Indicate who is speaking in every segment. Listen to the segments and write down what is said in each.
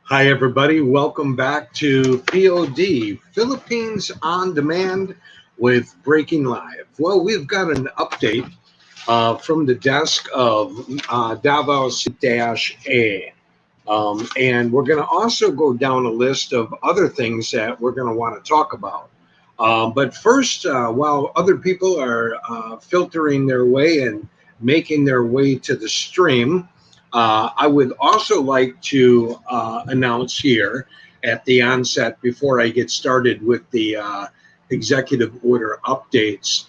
Speaker 1: Hi, everybody. Welcome back to POD, Philippines on Demand with Breaking Live. Well, we've got an update from the desk of Davao Gcq. And we're going to also go down a list of other things that we're going to want to talk about. But first, while other people are filtering their way and making their way to the stream, I would also like to announce here at the onset, before I get started with the executive order updates,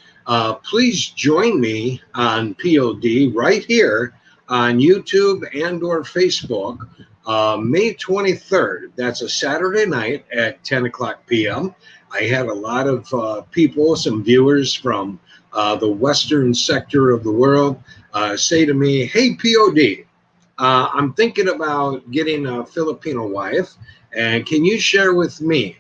Speaker 1: please join me on POD right here on YouTube and or Facebook, May 23rd. That's a Saturday night at 10 o'clock p.m. I had a lot of people, some viewers from the western sector of the world say to me, "Hey, POD, I'm thinking about getting a Filipino wife, and can you share with me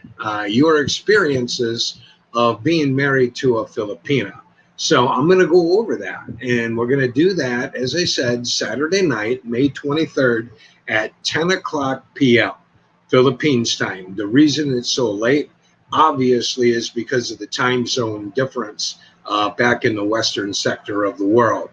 Speaker 1: your experiences of being married to a Filipina?" So I'm going to go over that, and we're going to do that, as I said, Saturday night, May 23rd at 10 o'clock p.m. Philippines time. The reason it's so late, obviously, is because of the time zone difference back in the western sector of the world.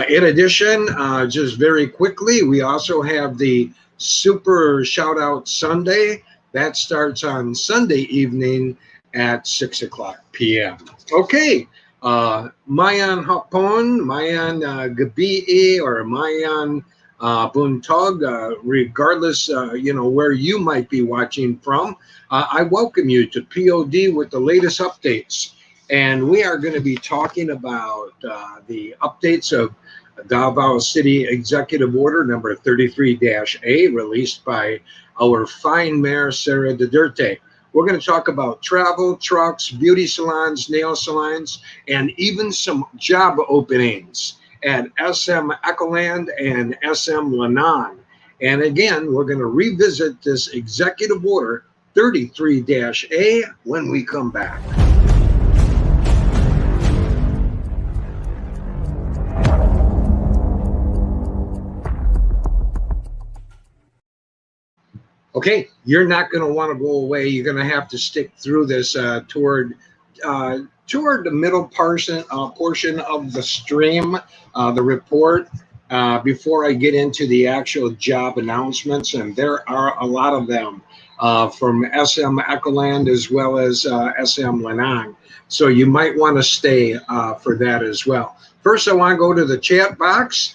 Speaker 1: In addition, just very quickly, we also have the Super Shout Out Sunday. That starts on Sunday evening at 6 o'clock p.m. Okay, Mayan Hapon, Mayan Gabi, or Mayan Buntog, regardless, where you might be watching from, I welcome you to POD with the latest updates. And we are going to be talking about the updates of Davao City Executive Order number 33-A, released by our fine mayor, Sara Duterte. We're going to talk about travel, trucks, beauty salons, nail salons, and even some job openings at SM Ecoland and SM Lanang. And again, we're going to revisit this Executive Order 33-A when we come back. Okay, you're not going to want to go away. You're going to have to stick through this toward the middle portion of the stream, the report, before I get into the actual job announcements. And there are a lot of them from SM Ecoland as well as SM Lanang. So you might want to stay for that as well. First, I want to go to the chat box.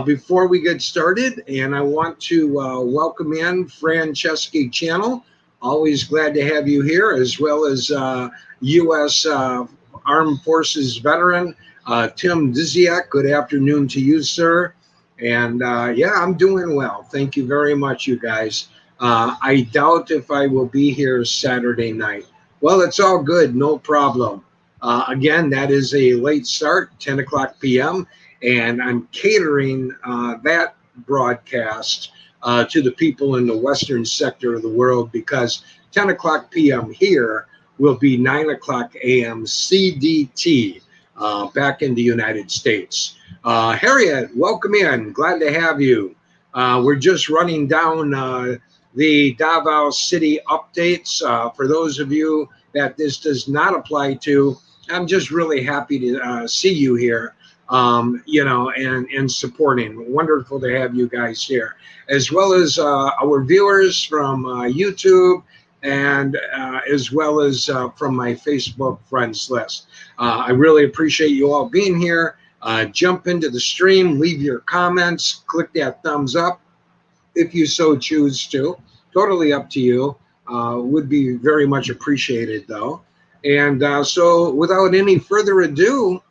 Speaker 1: Before we get started, and I want to welcome in Franceschi Channel. Always glad to have you here, as well as U.S. Armed Forces veteran Tim Dziak. Good afternoon to you, sir. And yeah, I'm doing well. Thank you very much, you guys. I doubt if I will be here Saturday night. Well, it's all good, no problem. Again, that is a late start, 10 o'clock p.m., and I'm catering that broadcast to the people in the western sector of the world, because 10 o'clock p.m. here will be 9 o'clock a.m. CDT back in the United States. Harriet, welcome in. Glad to have you. We're just running down the Davao City updates. For those of you that this does not apply to, I'm just really happy to see you here. And supporting. Wonderful to have you guys here, as well as our viewers from YouTube, and as well as from my Facebook friends list. I really appreciate you all being here. Jump into the stream, leave your comments, click that thumbs up if you so choose to. Totally up to you. Would be very much appreciated, though. And so without any further ado,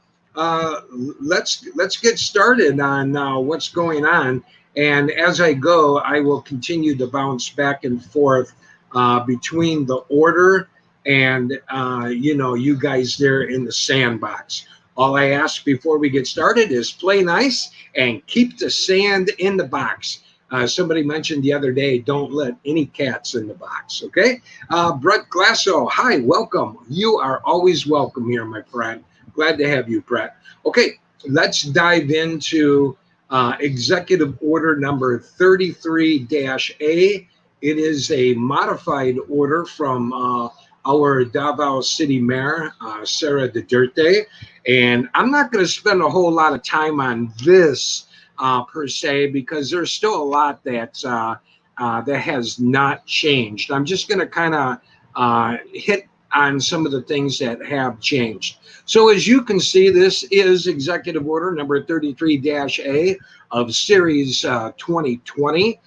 Speaker 1: let's get started on what's going on. And as I go, I will continue to bounce back and forth between the order and you guys there in the sandbox. All I ask before we get started is play nice and keep the sand in the box. Somebody mentioned the other day, don't let any cats in the box, okay? Brett Glasso, hi, welcome. You are always welcome here, my friend. Glad to have you, Brett. Okay, let's dive into Executive Order number 33-A. It is a modified order from our Davao City Mayor, Sara Duterte. And I'm not going to spend a whole lot of time on this per se, because there's still a lot that has not changed. I'm just going to kind of hit on some of the things that have changed. So as you can see, this is Executive Order number 33-A of Series 2020,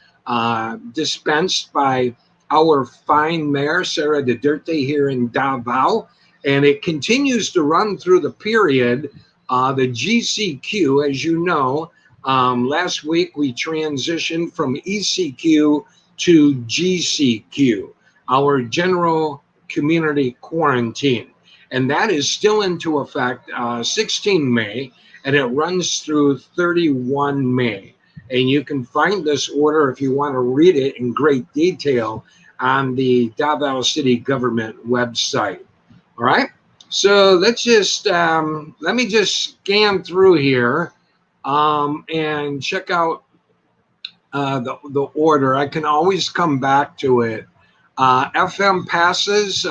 Speaker 1: dispensed by our fine mayor, Sara Duterte, here in Davao. And it continues to run through the period. The GCQ, as you know, last week we transitioned from ECQ to GCQ, our General Community Quarantine. And that is still into effect 16 May, and it runs through 31 May. And you can find this order, if you want to read it in great detail, on the Davao City government website. All right. So let's just let me just scan through here and check out the order. I can always come back to it. FM passes,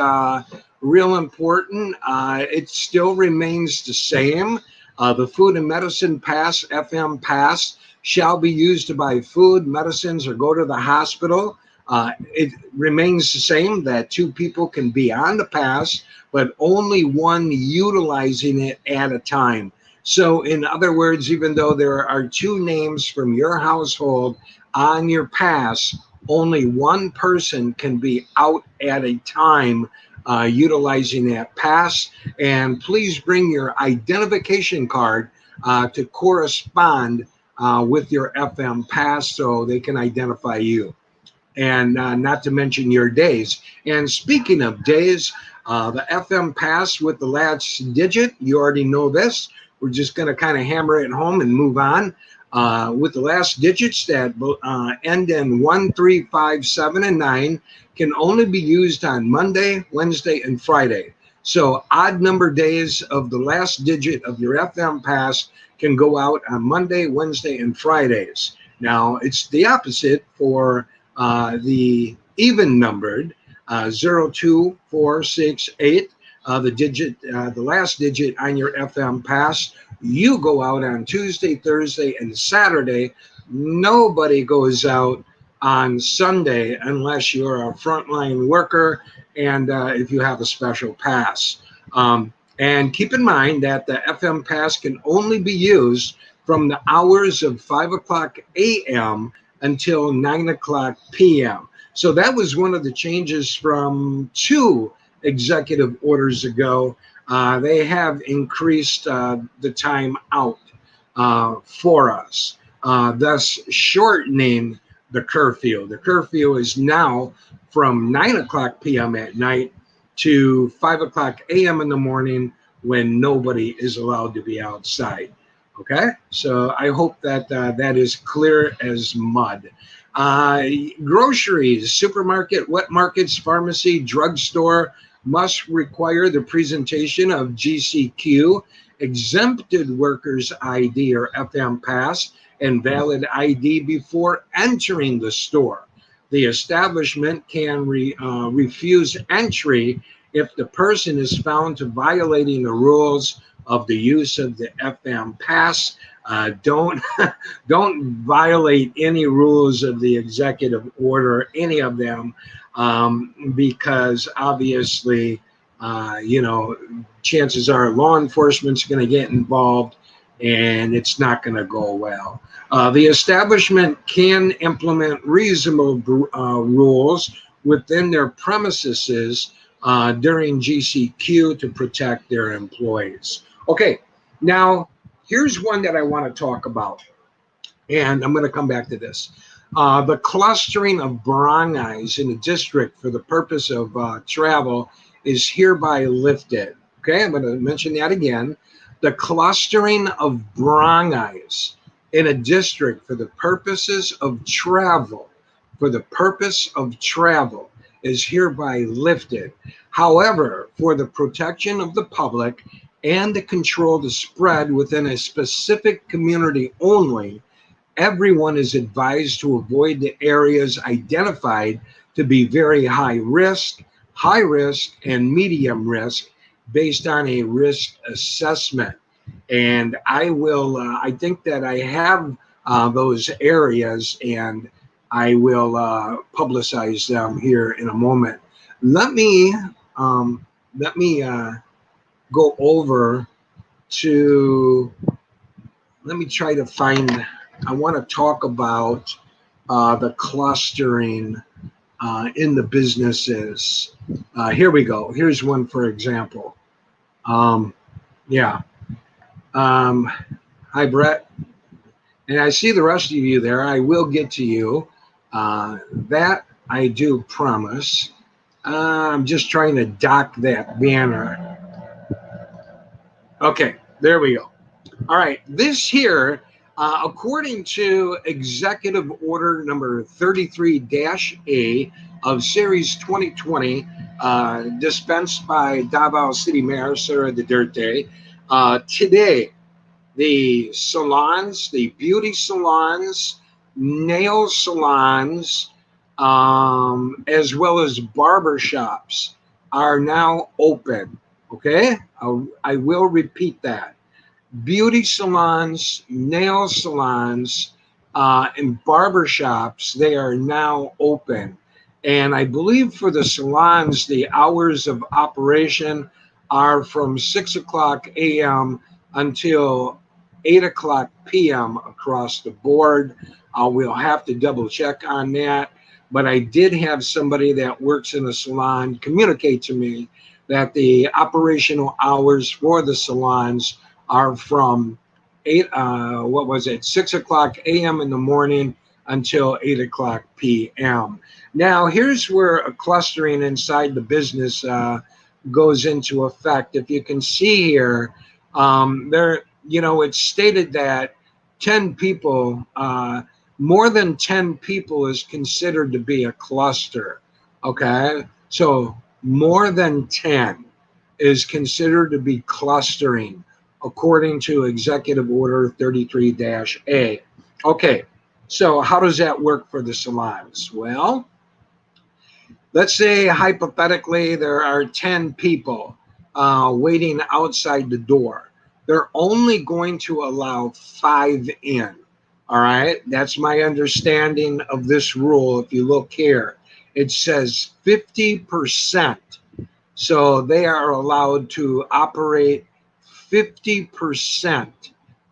Speaker 1: real important. It still remains the same. The food and medicine pass, FM pass, shall be used to buy food, medicines, or go to the hospital. It remains the same that two people can be on the pass, but only one utilizing it at a time. So in other words, even though there are two names from your household on your pass, only one person can be out at a time utilizing that pass. And please bring your identification card to correspond with your FM pass so they can identify you. And not to mention your days. And speaking of days, the FM pass with the last digit, you already know this. We're just going to kind of hammer it home and move on. With the last digits that end in 1, 3, 5, 7, and 9 can only be used on Monday, Wednesday, and Friday. So odd number days of the last digit of your FM pass can go out on Monday, Wednesday, and Fridays. Now, it's the opposite for the even numbered 0, 2, 4, 6, 8. The last digit on your FM pass, you go out on Tuesday, Thursday, and Saturday. Nobody goes out on Sunday unless you're a frontline worker and if you have a special pass. And keep in mind that the FM pass can only be used from the hours of 5 o'clock a.m. until 9 o'clock p.m. So that was one of the changes from 2 executive orders ago. They have increased the time out for us, thus shortening the curfew. The curfew is now from 9 o'clock p.m. at night to 5 o'clock a.m. in the morning, when nobody is allowed to be outside. Okay, so I hope that that is clear as mud. Groceries, supermarket, wet markets, pharmacy, drugstore must require the presentation of GCQ, exempted workers ID or FM pass, and valid ID before entering the store. The establishment can refuse entry if the person is found to violating the rules of the use of the FM pass. Don't violate any rules of the executive order, any of them, because obviously, chances are law enforcement's going to get involved, and it's not going to go well. The establishment can implement reasonable rules within their premises during GCQ to protect their employees. Okay, now here's one that I want to talk about, and I'm going to come back to this. The clustering of barangays in a district for the purpose of travel is hereby lifted. Okay, I'm going to mention that again. The clustering of barangays in a district for the purposes of travel, is hereby lifted. However, for the protection of the public and to control the spread within a specific community only, Everyone is advised to avoid the areas identified to be very high risk, and medium risk based on a risk assessment. And I think that I have those areas, and I will publicize them here in a moment. Let me um, let me go over to. Let me try to find. I want to talk about the clustering in the businesses. Here we go. Here's one for example. Um, yeah. Um, Hi, Brett. And I see the rest of you there. I will get to you. That I do promise. I'm just trying to dock that banner. Okay, there we go. All right, this here, according to Executive Order number 33-A of Series 2020, dispensed by Davao City Mayor Sara Duterte, today the salons, the beauty salons, nail salons, as well as barbershops are now open. Okay, I will repeat that. Beauty salons, nail salons, and barbershops, they are now open. And I believe for the salons, the hours of operation are from 6 o'clock a.m. until 8 o'clock p.m. across the board. We'll have to double check on that. But I did have somebody that works in a salon communicate to me that the operational hours for the salons are from 6 o'clock a.m. in the morning until 8 o'clock p.m. Now, here's where a clustering inside the business goes into effect. If you can see here, it's stated that 10 people, more than 10 people is considered to be a cluster. Okay. So more than 10 is considered to be clustering according to Executive Order 33-A. Okay, so how does that work for the salons? Well, let's say hypothetically there are 10 people waiting outside the door. They're only going to allow 5 in. All right, that's my understanding of this rule. If you look here, it says 50%. So they are allowed to operate 50%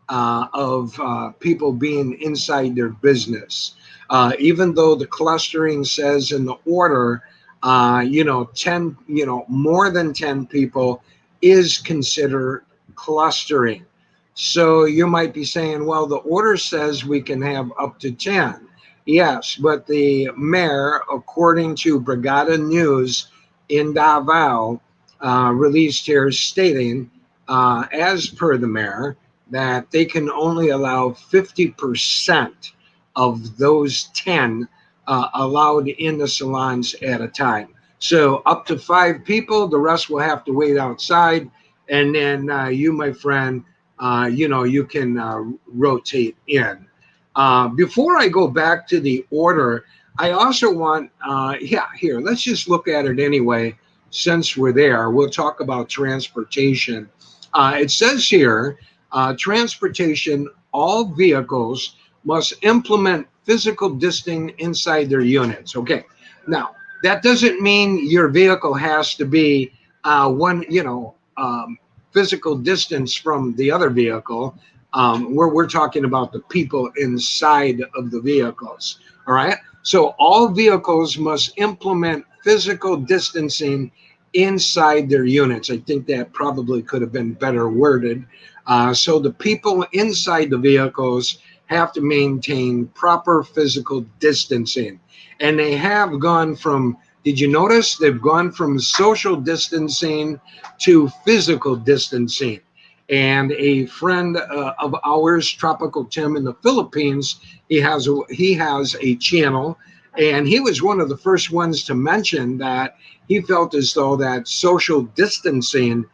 Speaker 1: of people being inside their business. Even though the clustering says in the order, 10, more than 10 people is considered clustering. So you might be saying, well, the order says we can have up to 10. Yes, but the mayor, according to Brigada News in Davao, released here stating, as per the mayor, that they can only allow 50% of those 10 allowed in the salons at a time. So up to 5 people, the rest will have to wait outside. And then you, my friend, you can rotate in. Before I go back to the order, I also want, here, let's just look at it anyway. Since we're there, we'll talk about transportation. It says here, transportation, all vehicles must implement physical distancing inside their units. Okay, now that doesn't mean your vehicle has to be physical distance from the other vehicle. We're talking about the people inside of the vehicles. All right. So all vehicles must implement physical distancing inside their units. I think that probably could have been better worded. So the people inside the vehicles have to maintain proper physical distancing. And they have gone from, did you notice? They've gone from social distancing to physical distancing. And a friend of ours, Tropical Tim in the Philippines, he has a channel, and he was one of the first ones to mention that he felt as though that social distancing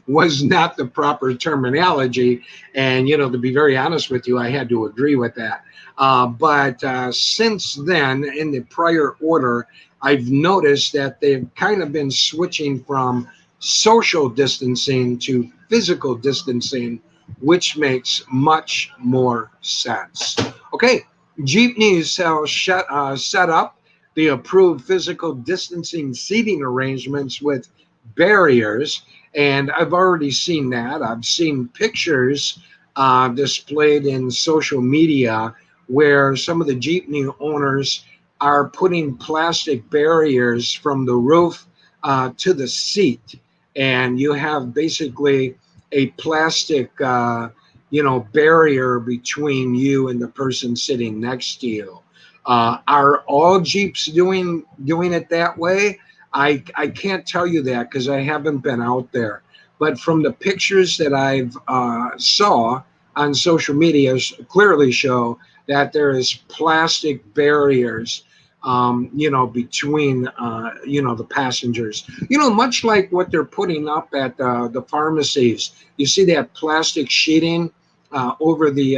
Speaker 1: was not the proper terminology. And, to be very honest with you, I had to agree with that. But since then, in the prior order, I've noticed that they've kind of been switching from social distancing to physical distancing, which makes much more sense. Okay, jeepneys shall set up the approved physical distancing seating arrangements with barriers, and I've already seen that. I've seen pictures displayed in social media where some of the jeepney owners are putting plastic barriers from the roof to the seat, and you have basically a plastic barrier between you and the person sitting next to you. Are all jeeps doing it that way? I can't tell you that because I haven't been out there, but from the pictures that I've saw on social media clearly show that there is plastic barriers, between, the passengers. Much like what they're putting up at the pharmacies. You see that plastic sheeting over the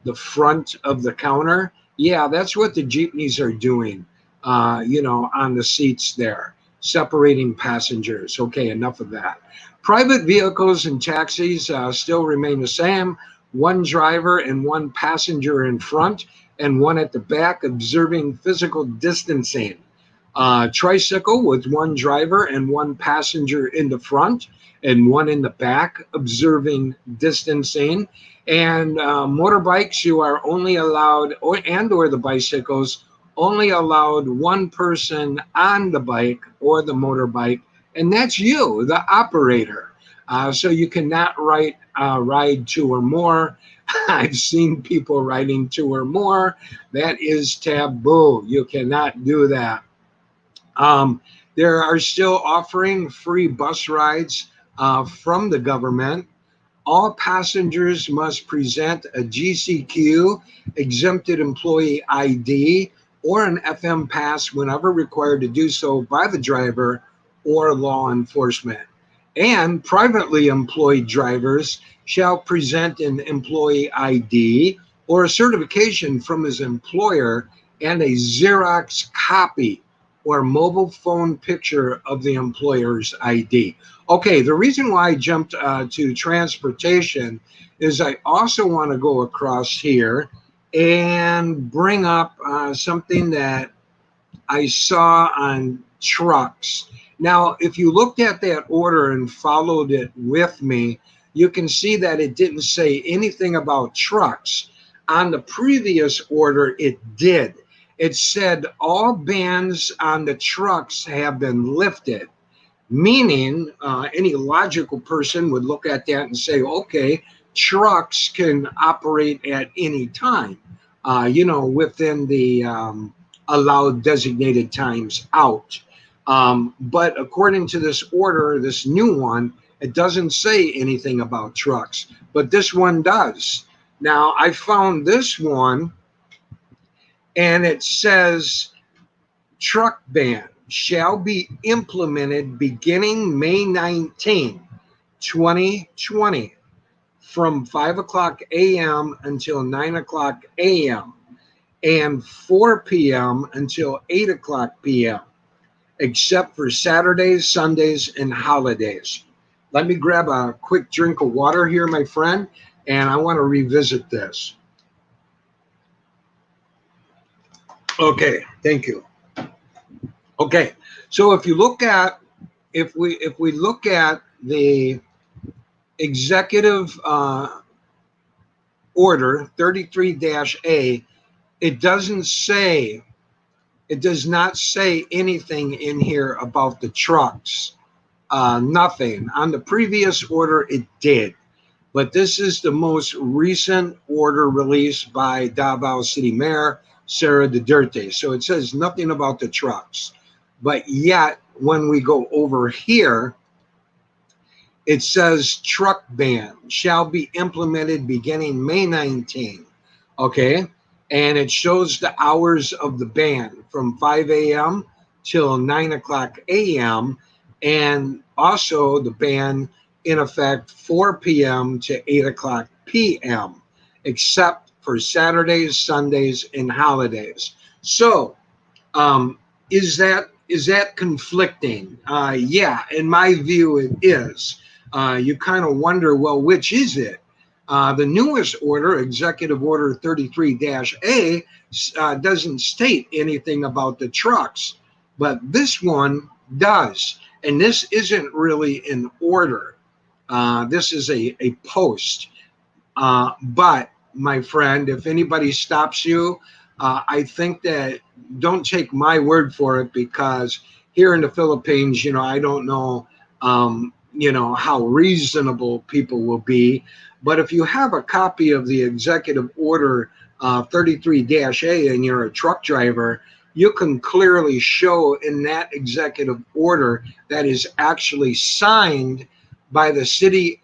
Speaker 1: the front of the counter. Yeah, that's what the jeepneys are doing. On the seats there, separating passengers. Okay, enough of that. Private vehicles and taxis still remain the same. One driver and one passenger in front and one at the back observing physical distancing. Tricycle with one driver and one passenger in the front and one in the back observing distancing. And motorbikes, you are only allowed, or the bicycles, only allowed one person on the bike or the motorbike, and that's you, the operator. So you cannot ride two or more. I've seen people riding two or more. That is taboo. You cannot do that. There are still offering free bus rides from the government. All passengers must present a GCQ, exempted employee ID, or an FM pass whenever required to do so by the driver or law enforcement. And privately employed drivers shall present an employee ID or a certification from his employer and a Xerox copy or mobile phone picture of the employer's ID. Okay, the reason why I jumped to transportation is I also want to go across here and bring up something that I saw on trucks. Now, if you looked at that order and followed it with me, you can see that it didn't say anything about trucks. On the previous order, it did. It said all bans on the trucks have been lifted, meaning any logical person would look at that and say, okay, trucks can operate at any time, within the allowed designated times out. But according to this order, this new one, it doesn't say anything about trucks, but this one does. Now, I found this one, and it says truck ban shall be implemented beginning May 19, 2020, from 5 o'clock a.m. until 9 o'clock a.m. and 4 p.m. until 8 o'clock p.m., except for Saturdays, Sundays, and holidays. Let me grab a quick drink of water here, my friend, and I want to revisit this. Okay, thank you. Okay, so if we look at the executive order 33-A, it does not say anything in here about the trucks. Nothing. On the previous order, it did. But this is the most recent order released by Davao City Mayor Sara Duterte. So it says nothing about the trucks. But yet, when we go over here, it says truck ban shall be implemented beginning May 19. Okay? And it shows the hours of the ban from 5 a.m. till 9 o'clock a.m. and also the ban in effect 4 p.m. to 8 o'clock p.m., except for Saturdays, Sundays, and holidays. So, um, is that conflicting? Yeah, in my view, it is. You kind of wonder, well, which is it? The newest order, Executive Order 33-A, doesn't state anything about the trucks, but this one does. And this isn't really an order. This is a post. But my friend, if anybody stops you, I think that don't take my word for it, because here in the Philippines, I don't know, how reasonable people will be. But if you have a copy of the Executive Order 33-A and you're a truck driver, you can clearly show in that executive order that is actually signed by the city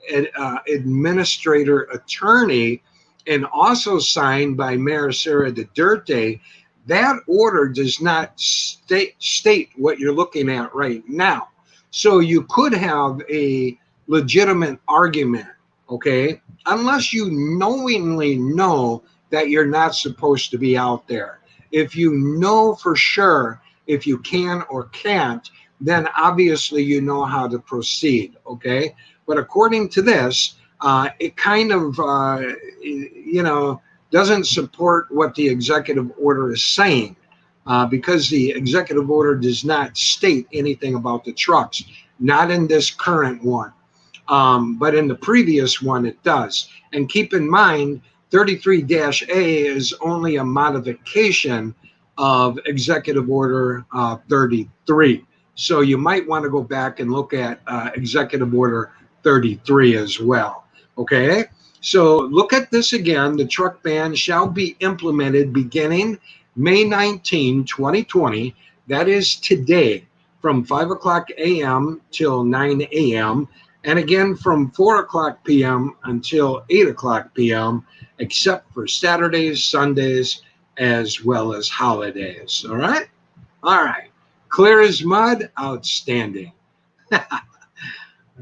Speaker 1: administrator attorney and also signed by Mayor Sara Duterte. That order does not state what you're looking at right now. So you could have a legitimate argument, okay, unless you knowingly know that you're not supposed to be out there. If you know for sure if you can or can't, then obviously you know how to proceed, okay? But according to this, it kind of, doesn't support what the executive order is saying, because the executive order does not state anything about the trucks, not in this current one. But in the previous one, it does. And keep in mind, 33-A is only a modification of Executive Order 33. So you might want to go back and look at Executive Order 33 as well. Okay? So look at this again. The truck ban shall be implemented beginning May 19, 2020. That is today, from 5 o'clock a.m. till 9 a.m., and again from 4 o'clock p.m. until 8 o'clock p.m., except for Saturdays, Sundays, as well as holidays. All right? All right. Clear as mud? Outstanding.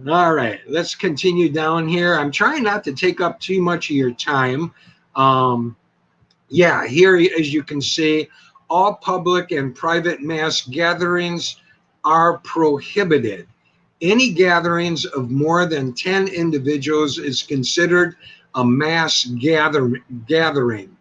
Speaker 1: All right. Let's continue down here. I'm trying not to take up too much of your time. Here, as you can see, all public and private mass gatherings are prohibited. Any gatherings of more than 10 individuals is considered a mass gathering.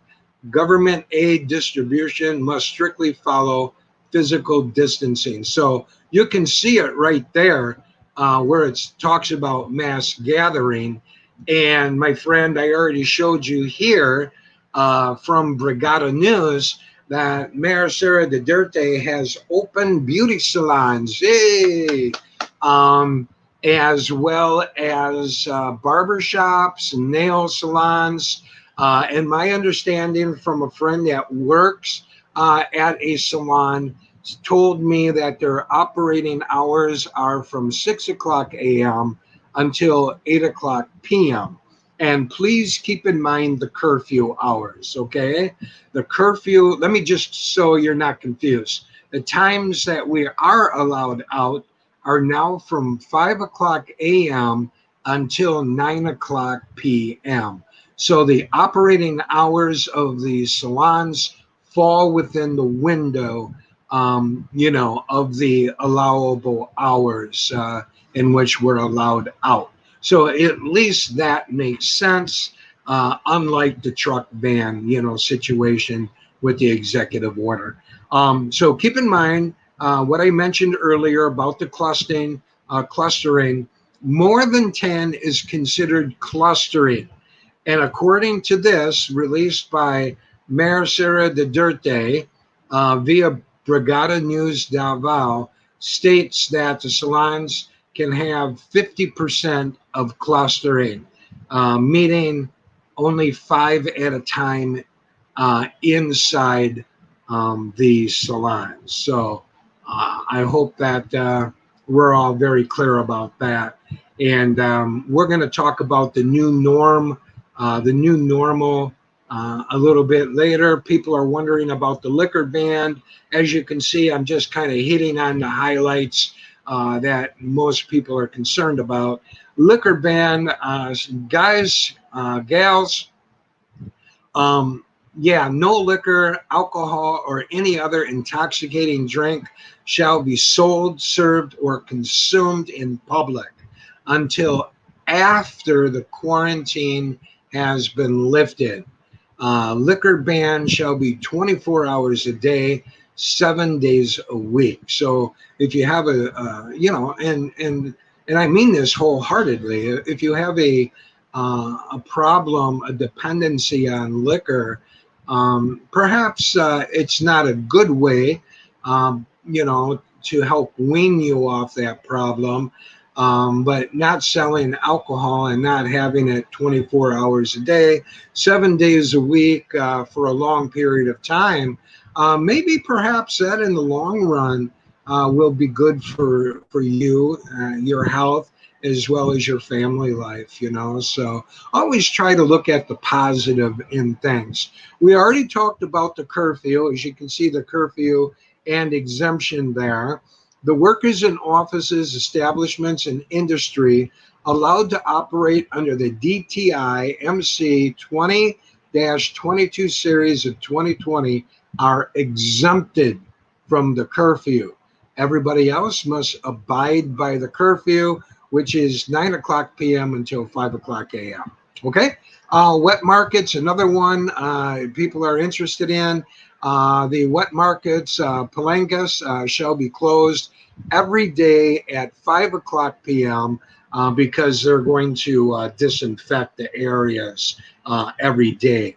Speaker 1: Government aid distribution must strictly follow physical distancing. So you can see it right there, where it talks about mass gathering. And my friend, I already showed you here from Brigada News that Mayor Sara Duterte has opened beauty salons. Yay! As well as barbershops and nail salons. And my understanding from a friend that works at a salon told me that their operating hours are from 6 o'clock a.m. until 8 o'clock p.m. And please keep in mind the curfew hours, okay? The curfew, let me just, so you're not confused. The times that we are allowed out are now from 5 o'clock a.m. until 9 o'clock p.m. So the operating hours of the salons fall within the window, of the allowable hours in which we're allowed out. So at least that makes sense, unlike the truck ban, situation with the executive order. So keep in mind what I mentioned earlier about the clustering. More than 10 is considered clustering. And according to this, released by Mayor Sara Duterte via Brigada News Davao, states that the salons can have 50% of clustering, meaning only 5 at a time inside the salons. So I hope that we're all very clear about that. And we're going to talk about the new norm, the new normal, a little bit later. People are wondering about the liquor ban. As you can see, I'm just kind of hitting on the highlights. that most people are concerned about. Liquor ban, guys, gals, yeah, no liquor, alcohol, or any other intoxicating drink shall be sold, served, or consumed in public until after the quarantine has been lifted. Liquor ban shall be 24 hours a day, 7 days a week. So if you have and I mean this wholeheartedly, if you have a problem, a dependency on liquor, perhaps it's not a good way, to help wean you off that problem. But not selling alcohol and not having it 24 hours a day, 7 days a week for a long period of time, maybe perhaps that in the long run will be good for you, your health, as well as your family life. So always try to look at the positive in things. We already talked about the curfew. As you can see, the curfew and exemption there. The workers in offices, establishments, and industry allowed to operate under the DTI MC 20-22 series of 2020 are exempted from the curfew. Everybody else must abide by the curfew, which is 9 o'clock p.m. until 5 o'clock a.m. Okay? Wet markets, another one people are interested in. The wet markets, palenques, shall be closed every day at 5 o'clock p.m. Because they're going to disinfect the areas every day.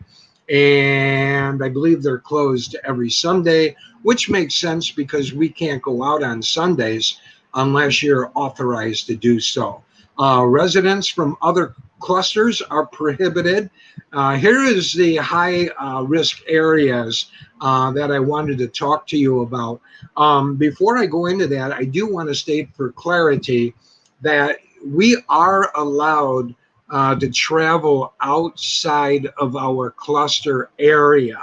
Speaker 1: And I believe they're closed every Sunday, which makes sense because we can't go out on Sundays unless you're authorized to do so. Residents from other clusters are prohibited. Here is the high risk areas that I wanted to talk to you about. Before I go into that, I do want to state for clarity that we are allowed to travel outside of our cluster area.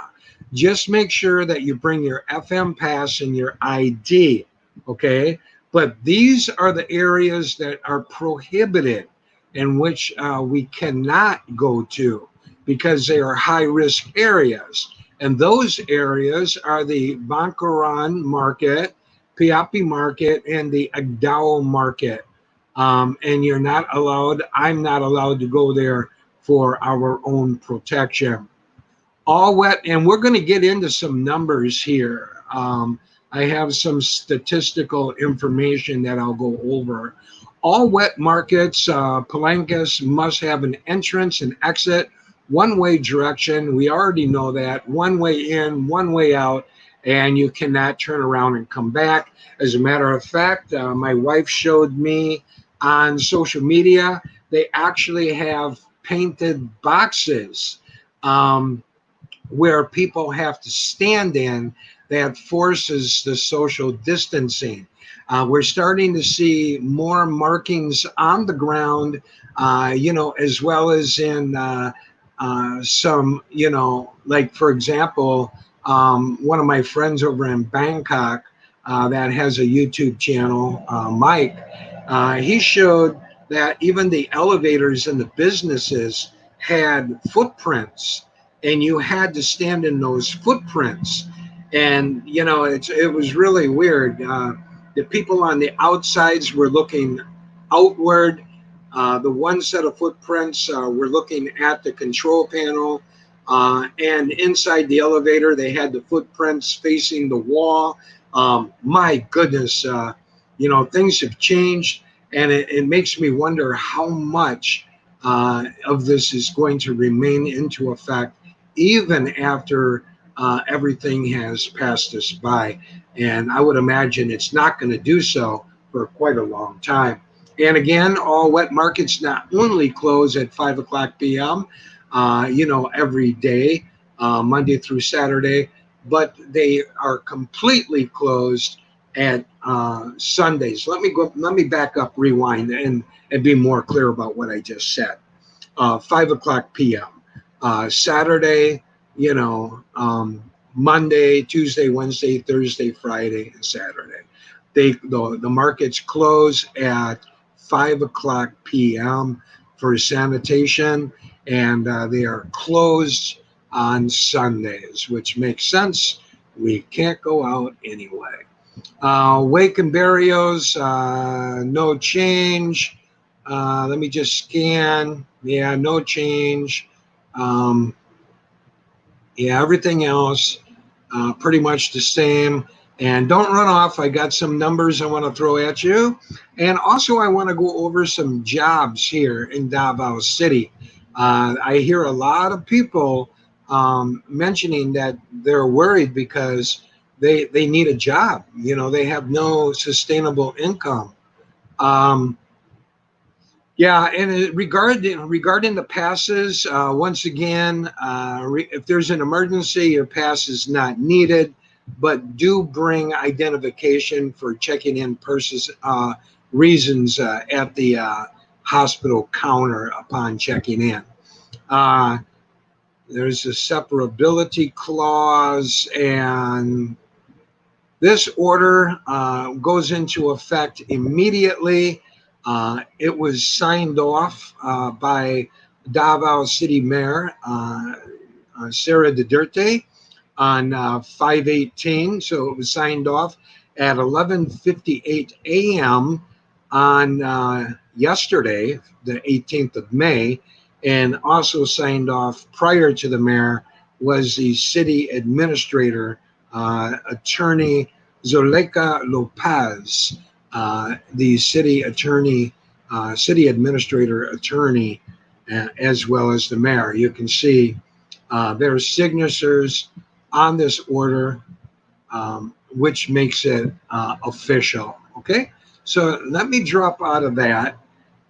Speaker 1: Just make sure that you bring your FM pass and your ID, okay? But these are the areas that are prohibited in which we cannot go to because they are high risk areas. And those areas are the Bangkoran market, Piapi market, and the Agdao market. And you're not allowed, I'm not allowed to go there for our own protection. All wet, and we're going to get into some numbers here. I have some statistical information that I'll go over. All wet markets, palenques, must have an entrance and exit, one-way direction. We already know that. One way in, one way out, and you cannot turn around and come back. As a matter of fact, my wife showed me on social media, they actually have painted boxes where people have to stand in that forces the social distancing. We're starting to see more markings on the ground, as well as in some, like for example, one of my friends over in Bangkok that has a YouTube channel, Mike, he showed that even the elevators in the businesses had footprints, and you had to stand in those footprints. And it was really weird. The people on the outsides were looking outward. The one set of footprints were looking at the control panel, and inside the elevator they had the footprints facing the wall. My goodness, things have changed, and it makes me wonder how much of this is going to remain into effect even after everything has passed us by. And I would imagine it's not going to do so for quite a long time. And again, all wet markets not only close at 5 o'clock p.m., every day, Monday through Saturday, but they are completely closed at Sundays. Let me back up, rewind, and be more clear about what I just said. 5 o'clock p.m. Saturday, Monday, Tuesday, Wednesday, Thursday, Friday, and Saturday. The markets close at 5 o'clock p.m. for sanitation, and they are closed on Sundays, which makes sense. We can't go out anyway. Wake and burials, no change. Let me just scan. Yeah, no change. Um, yeah, everything else pretty much the same. And don't run off. I got some numbers I want to throw at you. And also, I want to go over some jobs here in Davao City. I hear a lot of people mentioning that they're worried because they need a job. You know, they have no sustainable income. Um, yeah, and regarding the passes, once again, if there's an emergency, your pass is not needed, but do bring identification for checking in purses reasons at the hospital counter upon checking in. Uh, there's a separability clause, and this order goes into effect immediately. It was signed off by Davao City Mayor Sara Duterte on 5/18. So it was signed off at 11:58 a.m. on yesterday, the 18th of May, and also signed off prior to the mayor was the city administrator, attorney Zuleika Lopez, the city attorney, city administrator attorney, as well as the mayor. You can see their signatures on this order, which makes it official. Okay, so let me drop out of that.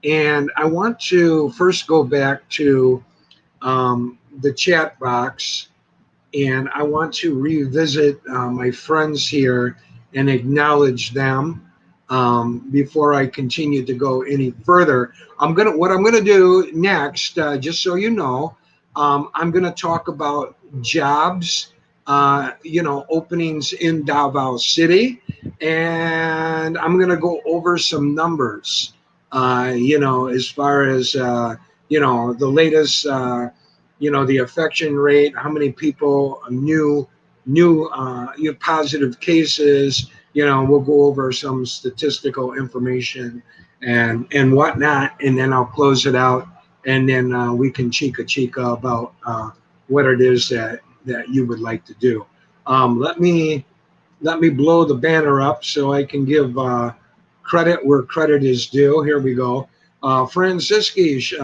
Speaker 1: And I want to first go back to the chat box, and I want to revisit my friends here and acknowledge them before I continue to go any further. What I'm gonna do next, just so you know, I'm gonna talk about jobs, openings in Davao City, and I'm gonna go over some numbers. As far as the latest. The affection rate, how many people, new positive cases. We'll go over some statistical information and whatnot, and then I'll close it out, and then we can chica about what it is that you would like to do. Let me blow the banner up so I can give credit where credit is due. Here we go. Francisci's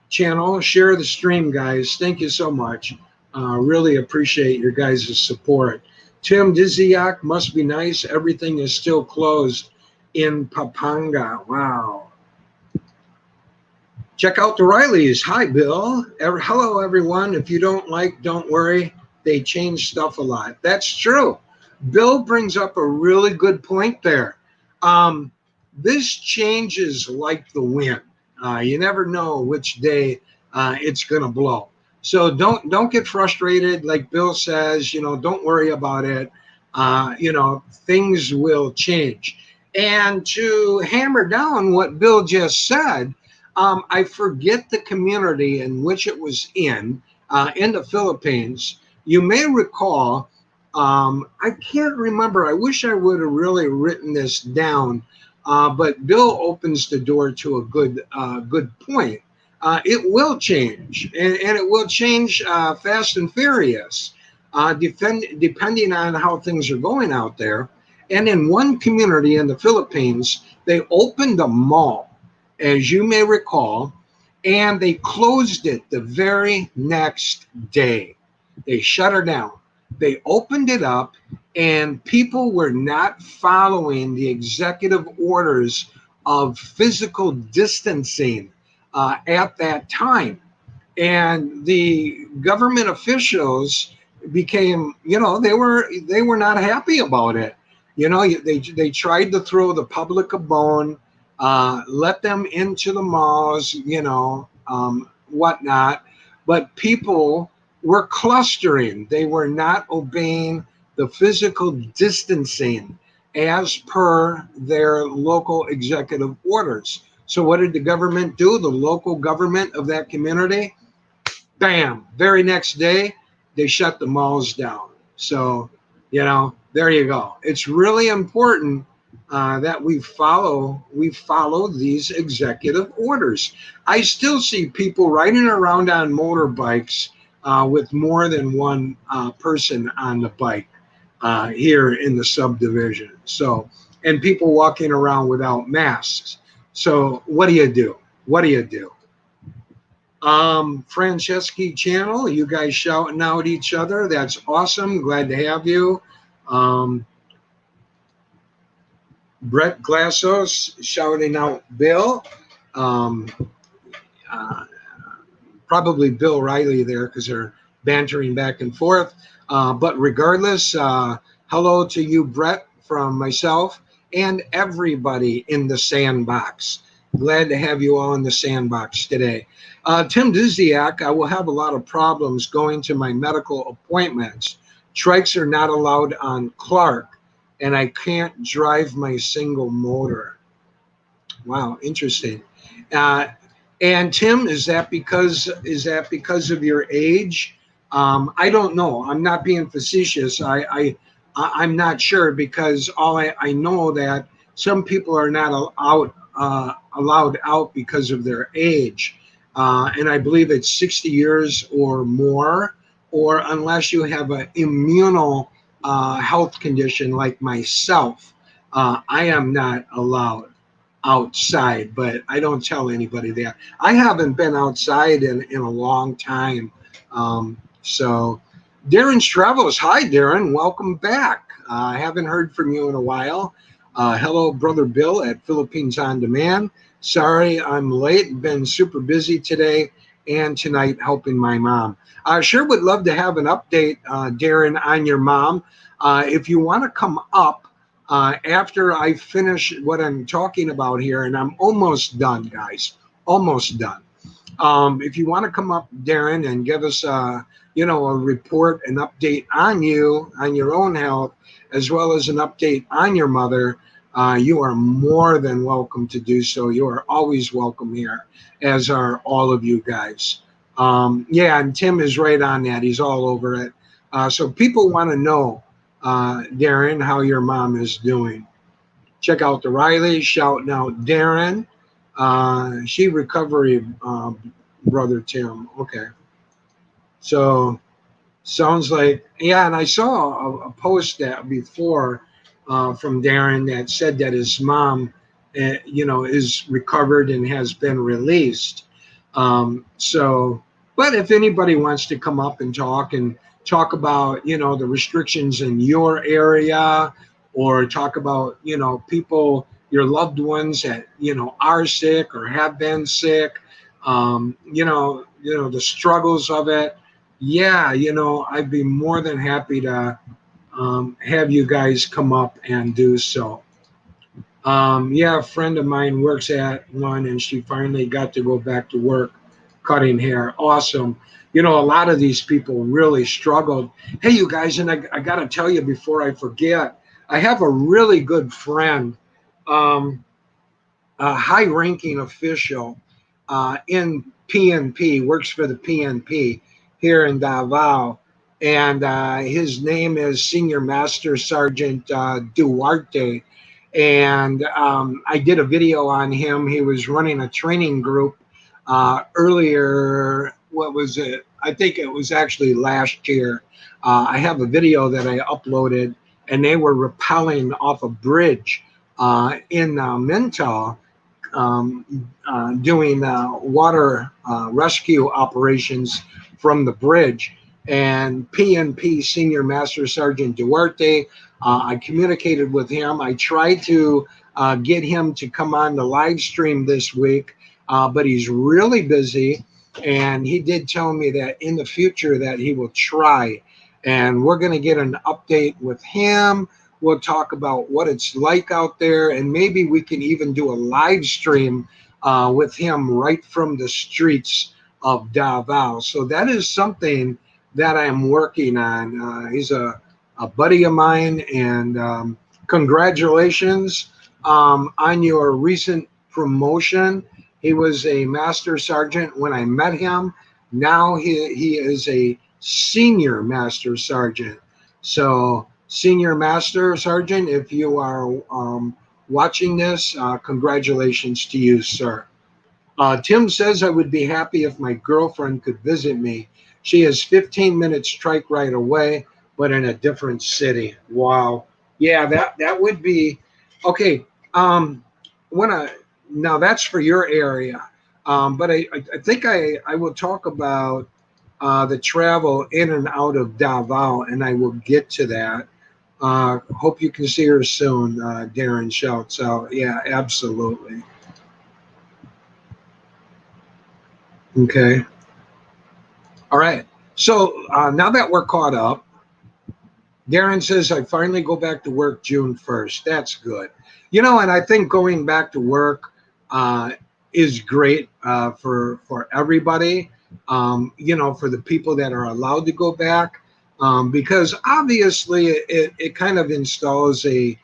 Speaker 1: channel, share the stream, guys. Thank you so much. Really appreciate your guys' support. Tim Diziak, must be nice. Everything is still closed in Pampanga. Wow. Check out the Rileys. Hi, Bill. Hello, everyone. If you don't like, don't worry. They change stuff a lot. That's true. Bill brings up a really good point there. This changes like the wind. You never know which day it's going to blow. So don't get frustrated. Like Bill says, don't worry about it. Things will change. And to hammer down what Bill just said, I forget the community in which it was in the Philippines. You may recall, I can't remember. I wish I would have really written this down. But Bill opens the door to a good point. It will change, and it will change fast and furious, depending on how things are going out there. And in one community in the Philippines, they opened a mall, as you may recall, and they closed it the very next day. They shut her down. They opened it up, and people were not following the executive orders of physical distancing at that time. And the government officials became, they were not happy about it. They tried to throw the public a bone, let them into the malls, whatnot. But people were clustering. They were not obeying the physical distancing. as per their local executive orders. So what did the government do? The local government of that community, bam, very next day, they shut the malls down. So, there you go. It's really important that we follow these executive orders. I still see people riding around on motorbikes with more than one person on the bike here in the subdivision. So, and people walking around without masks. So, what do you do? What do you do? Franceschi channel, you guys shouting out each other. That's awesome. Glad to have you. Um, Brett Glassos shouting out Bill. Um, uh, Probably Bill Riley there because they're bantering back and forth. But regardless, hello to you, Brett, from myself and everybody in the sandbox. Glad to have you all in the sandbox today. Tim Duziak, I will have a lot of problems going to my medical appointments. Trikes are not allowed on Clark, and I can't drive my single motor. Wow, interesting. Uh, and Tim, is that because of your age? I don't know. I'm not being facetious. I'm not sure because I know that some people are not allowed out because of their age, and I believe it's 60 years or more, or unless you have an immuno health condition like myself, I am not allowed outside, but I don't tell anybody that. I haven't been outside in a long time. So, Darren Stravos, hi, Darren, welcome back. I haven't heard from you in a while. Hello, Brother Bill at Philippines On Demand. Sorry I'm late, been super busy today and tonight helping my mom. I sure would love to have an update, Darren, on your mom. If you want to come up, after I finish what I'm talking about here, and I'm almost done, guys, almost done. If you want to come up, Darren, and give us, a report, an update on you, on your own health, as well as an update on your mother, you are more than welcome to do so. You are always welcome here, as are all of you guys. Yeah, and Tim is right on that. He's all over it. So people want to know, Darren, how your mom is doing. Check out the Riley, shouting out Darren. She recovery, brother Tim. Okay. So sounds like, yeah, and I saw a post that before from Darren that said that his mom, is recovered and has been released. So, but if anybody wants to come up and talk about, the restrictions in your area, or talk about, people, your loved ones that, are sick or have been sick, the struggles of it. Yeah, I'd be more than happy to have you guys come up and do so. Yeah, a friend of mine works at one and she finally got to go back to work cutting hair. Awesome. A lot of these people really struggled. Hey, you guys, and I got to tell you before I forget, I have a really good friend, a high ranking official in PNP, works for the PNP here in Davao. And his name is Senior Master Sergeant Duarte. And I did a video on him. He was running a training group earlier. What was it? I think it was actually last year. I have a video that I uploaded, and they were rappelling off a bridge in Mintal, doing water rescue operations from the bridge. And PNP Senior Master Sergeant Duarte, I communicated with him. I tried to get him to come on the live stream this week, but he's really busy. And he did tell me that in the future that he will try. And we're going to get an update with him. We'll talk about what it's like out there, and maybe we can even do a live stream with him right from the streets of Davao. So that is something that I'm working on. He's a buddy of mine and Congratulations on your recent promotion. He was a master sergeant when I met him. Now he is a senior master sergeant. So, senior master sergeant, if you are watching this, congratulations to you, sir. Tim says, I would be happy if my girlfriend could visit me. She is 15 minutes trike right away, but in a different city. Wow. Yeah, that would be okay. When I Now that's for your area, but I think I will talk about the travel in and out of Davao, and I will get to that. Hope you can see her soon, Darren shouts out. Yeah, absolutely. Okay. All right. So now that we're caught up, Darren says, I finally go back to work June 1st. That's good. And I think going back to work uh, is great for everybody, for the people that are allowed to go back, because obviously it kind of installs a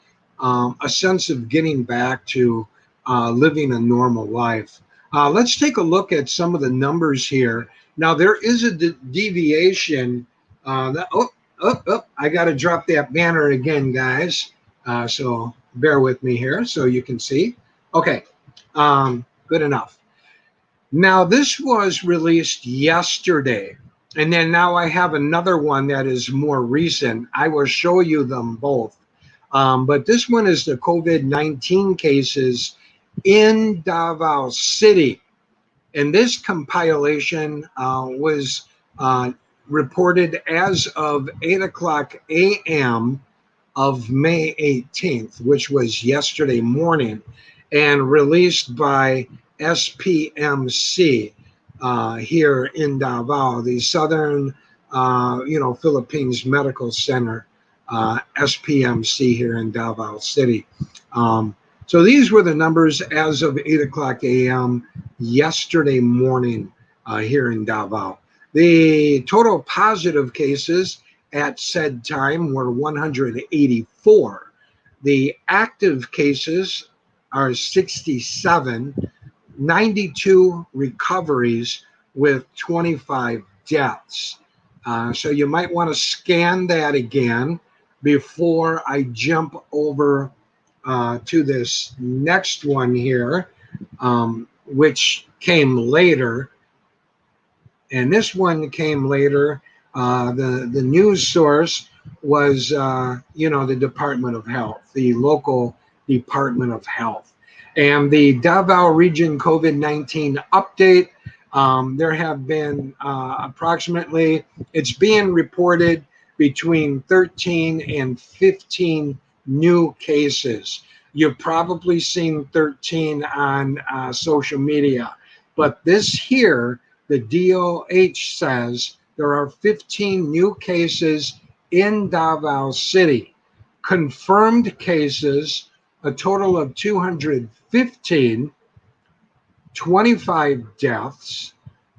Speaker 1: sense of getting back to living a normal life. Let's take a look at some of the numbers here. Now, there is a deviation. I got to drop that banner again, guys. So bear with me here so you can see. Okay, good enough. Now, this was released yesterday. And then now I have another one that is more recent. I will show you them both. But this one is the COVID-19 cases in Davao City. And this compilation was reported as of 8 o'clock a.m. of May 18th, which was yesterday morning, and released by SPMC here in Davao, the Southern, Philippines Medical Center, SPMC here in Davao City. So these were the numbers as of 8 o'clock a.m. yesterday morning here in Davao. The total positive cases at said time were 184. The active cases are 67, 92 recoveries with 25 deaths. So you might want to scan that again before I jump over to this next one here, which came later. And this one came later. The news source was, the Department of Health, the local Department of Health. And the Davao Region COVID-19 update, there have been approximately, it's being reported between 13 and 15 new cases. You've probably seen 13 on social media. But this here, the DOH says there are 15 new cases in Davao City. Confirmed cases, a total of 215, 25 deaths.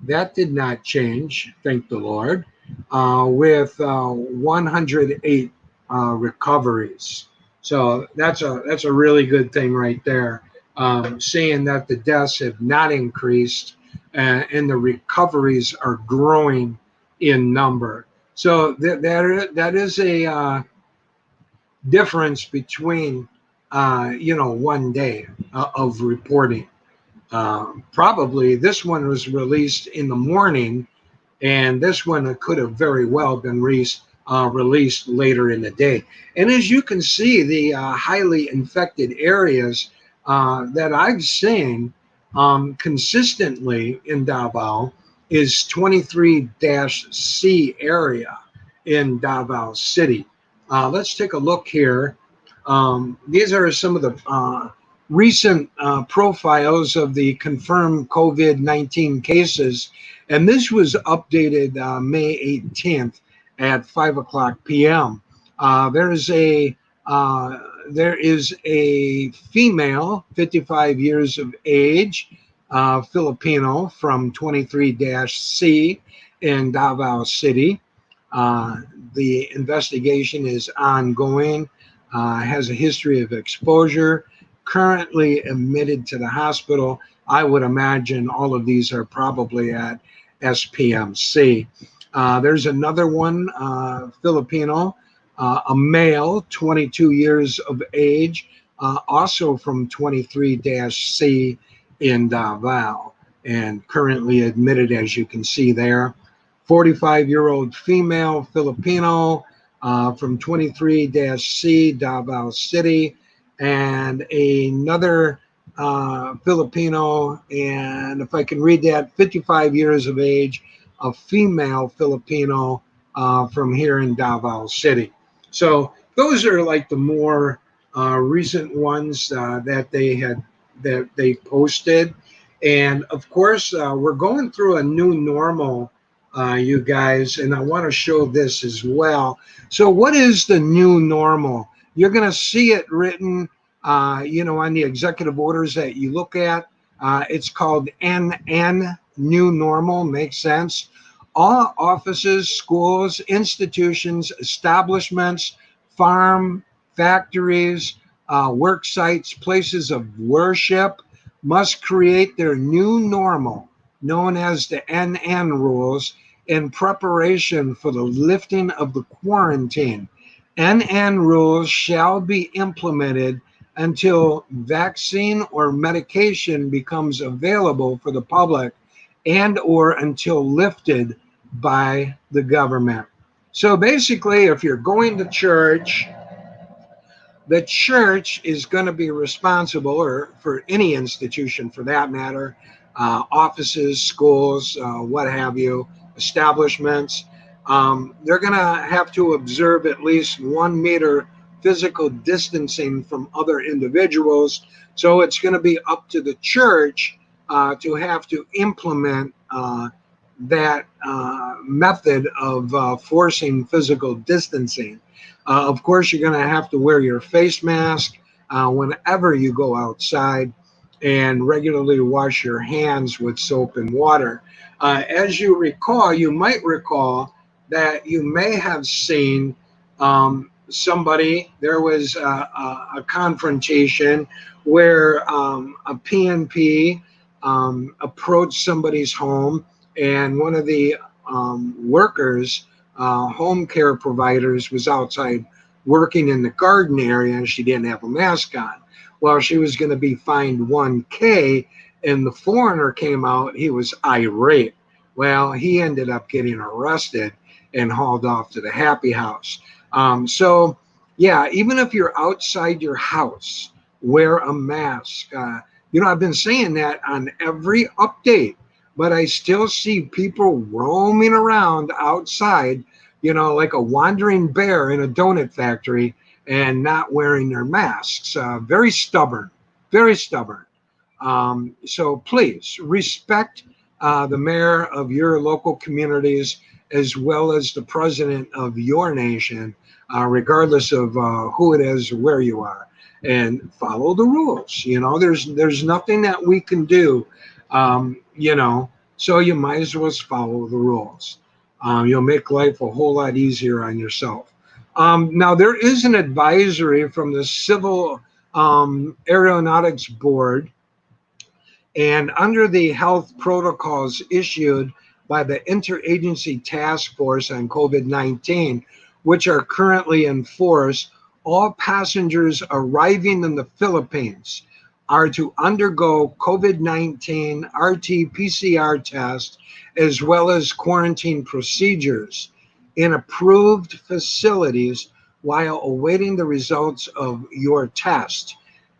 Speaker 1: That did not change, thank the Lord, with 108 recoveries. So that's a really good thing right there, saying that the deaths have not increased and the recoveries are growing in number. So that is a difference between, one day of reporting. Probably this one was released in the morning, and this one could have very well been released later in the day. And as you can see, the highly infected areas that I've seen consistently in Davao is 23-C area in Davao City. Let's take a look here. These are some of the recent profiles of the confirmed COVID-19 cases, and this was updated May 18th at 5 o'clock p.m. There is a female, 55 years of age, Filipino from 23-C in Davao City. The investigation is ongoing. has a history of exposure, currently admitted to the hospital. I would imagine all of these are probably at SPMC. There's another one, Filipino, a male, 22 years of age, also from 23-C in Davao, and currently admitted, as you can see there. 45-year-old female Filipino from 23-C, Davao City, and another Filipino, and if I can read that, 55 years of age, a female Filipino from here in Davao City. So those are like the more recent ones that they posted, and of course we're going through a new normal, you guys, and I want to show this as well. So, what is the new normal? You're going to see it written, on the executive orders that you look at. It's called NN, New Normal. Makes sense. All offices, schools, institutions, establishments, farm, factories, work sites, places of worship must create their new normal, known as the NN rules, in preparation for the lifting of the quarantine. NN rules shall be implemented until vaccine or medication becomes available for the public and or until lifted by the government. So basically, if you're going to church, the church is going to be responsible, or for any institution for that matter, offices, schools, what have you, establishments, they're going to have to observe at least 1 meter physical distancing from other individuals. So it's going to be up to the church to have to implement that method of forcing physical distancing. Of course, you're going to have to wear your face mask whenever you go outside, and regularly wash your hands with soap and water. As you might recall that you may have seen somebody, there was a confrontation where a PNP approached somebody's home, and one of the workers, home care providers, was outside working in the garden area, and she didn't have a mask on. Well, she was going to be fined 1K, and the foreigner came out. He was irate. Well, he ended up getting arrested and hauled off to the happy house. So, yeah, even if you're outside your house, wear a mask. I've been saying that on every update, but I still see people roaming around outside, like a wandering bear in a donut factory, and not wearing their masks. Very stubborn, very stubborn. So please respect the mayor of your local communities as well as the president of your nation, regardless of who it is or where you are, and follow the rules. There's nothing that we can do, so you might as well follow the rules. You'll make life a whole lot easier on yourself. Now, there is an advisory from the Civil Aeronautics Board, and under the health protocols issued by the Interagency Task Force on COVID-19, which are currently in force, all passengers arriving in the Philippines are to undergo COVID-19 RT-PCR tests as well as quarantine procedures in approved facilities while awaiting the results of your test.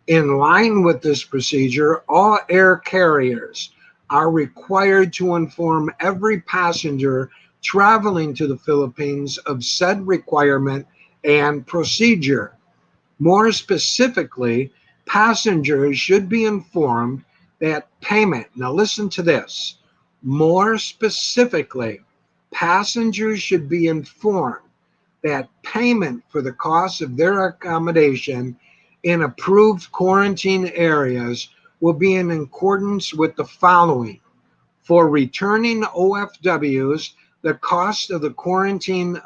Speaker 1: In line with this procedure, all air carriers are required to inform every passenger traveling to the Philippines of said requirement and procedure. More specifically, passengers should be informed that payment, now listen to this, more specifically, passengers should be informed that payment for the cost of their accommodation in approved quarantine areas will be in accordance with the following. For returning OFWs, the cost of the quarantine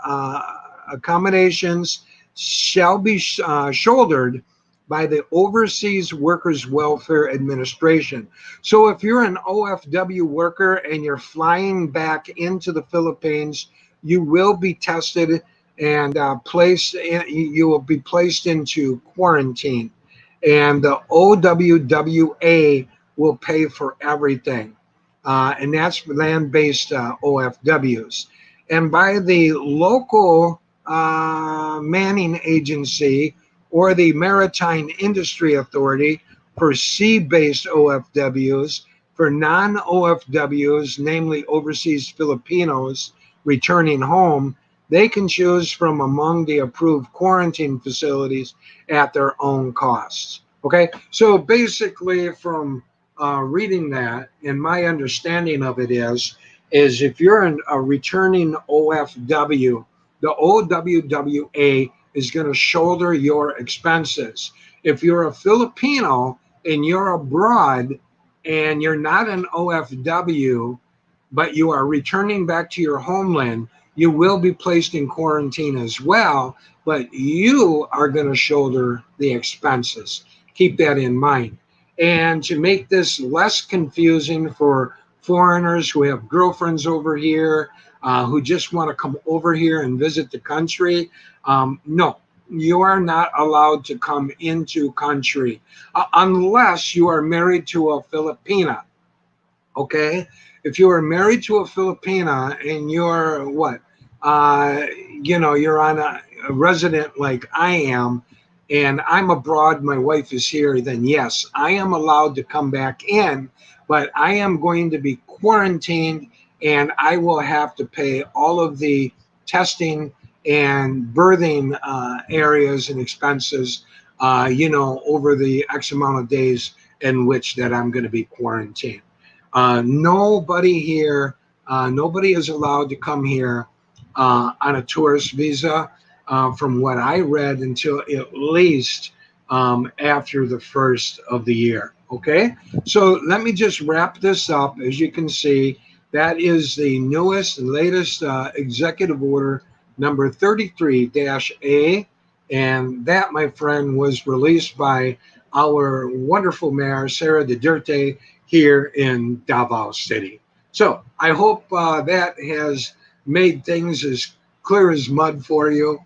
Speaker 1: accommodations shall be shouldered by the Overseas Workers Welfare Administration. So if you're an OFW worker and you're flying back into the Philippines, you will be tested and you will be placed into quarantine. And the OWWA will pay for everything. And that's land-based OFWs. And by the local manning agency or the Maritime Industry Authority for sea-based OFWs, for non-OFWs, namely overseas Filipinos returning home, they can choose from among the approved quarantine facilities at their own costs. Okay, so basically from reading that, and my understanding of it is if you're a returning OFW, the OWWA is going to shoulder your expenses. If you're a Filipino and you're abroad and you're not an OFW, but you are returning back to your homeland, you will be placed in quarantine as well, but you are going to shoulder the expenses. Keep that in mind. And to make this less confusing for foreigners who have girlfriends over here, who just want to come over here and visit the country, no, you are not allowed to come into country unless you are married to a Filipina. Okay, if you are married to a Filipina and you're what, you're on a resident like I am, and I'm abroad, my wife is here, then yes, I am allowed to come back in, but I am going to be quarantined and I will have to pay all of the testing and birthing areas and expenses, over the X amount of days in which that I'm going to be quarantined. Nobody here, nobody is allowed to come here on a tourist visa, from what I read, until at least after the first of the year. Okay, so let me just wrap this up. As you can see, that is the newest and latest executive order number 33-A, and that, my friend, was released by our wonderful mayor, Sara Duterte, here in Davao City. So I hope that has made things as clear as mud for you.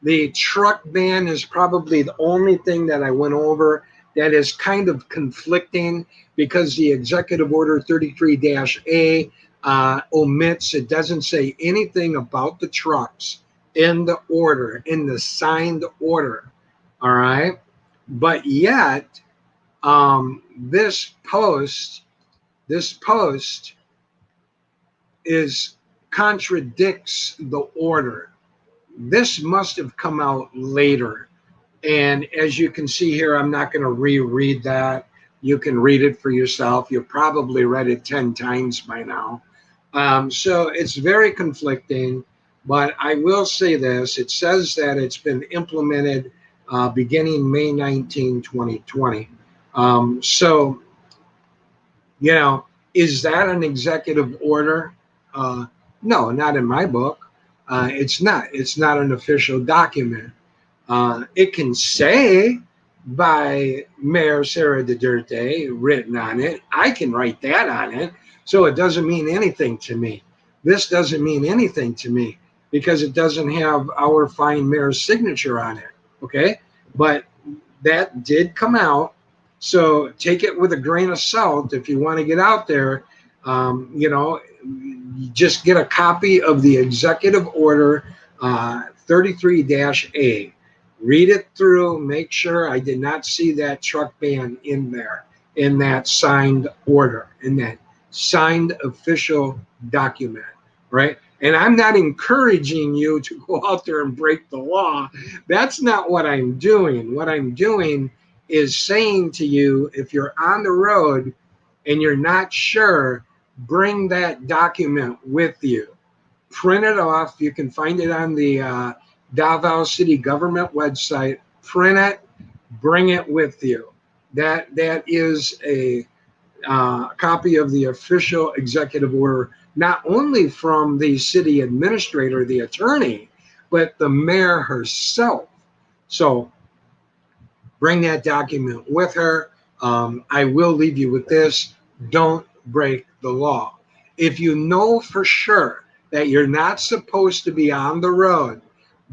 Speaker 1: The truck ban is probably the only thing that I went over that is kind of conflicting, because the executive order 33-A omits, it doesn't say anything about the trucks in the order, in the signed order. All right. But yet, this post is contradicts the order. This must have come out later. And as you can see here, I'm not going to reread that. You can read it for yourself. You've probably read it 10 times by now. So it's very conflicting. But I will say this. It says that it's been implemented beginning May 19, 2020. So, is that an executive order? No, not in my book. It's not. It's not an official document. It can say by Mayor Sara Duterte written on it. I can write that on it. So it doesn't mean anything to me. This doesn't mean anything to me because it doesn't have our fine mayor's signature on it. Okay. But that did come out. So take it with a grain of salt. If you want to get out there, just get a copy of the executive order 33-A. Read it through. Make sure. I did not see that truck ban in there, in that signed order, in that signed official document, right? And I'm not encouraging you to go out there and break the law. That's not what I'm doing. What I'm doing is saying to you, if you're on the road and you're not sure, bring that document with you. Print it off. You can find it on the Davao City government website. Print it, bring it with you. That is a copy of the official executive order, not only from the city administrator, the attorney, but the mayor herself. So bring that document with her. I will leave you with this. Don't break the law. If you know for sure that you're not supposed to be on the road,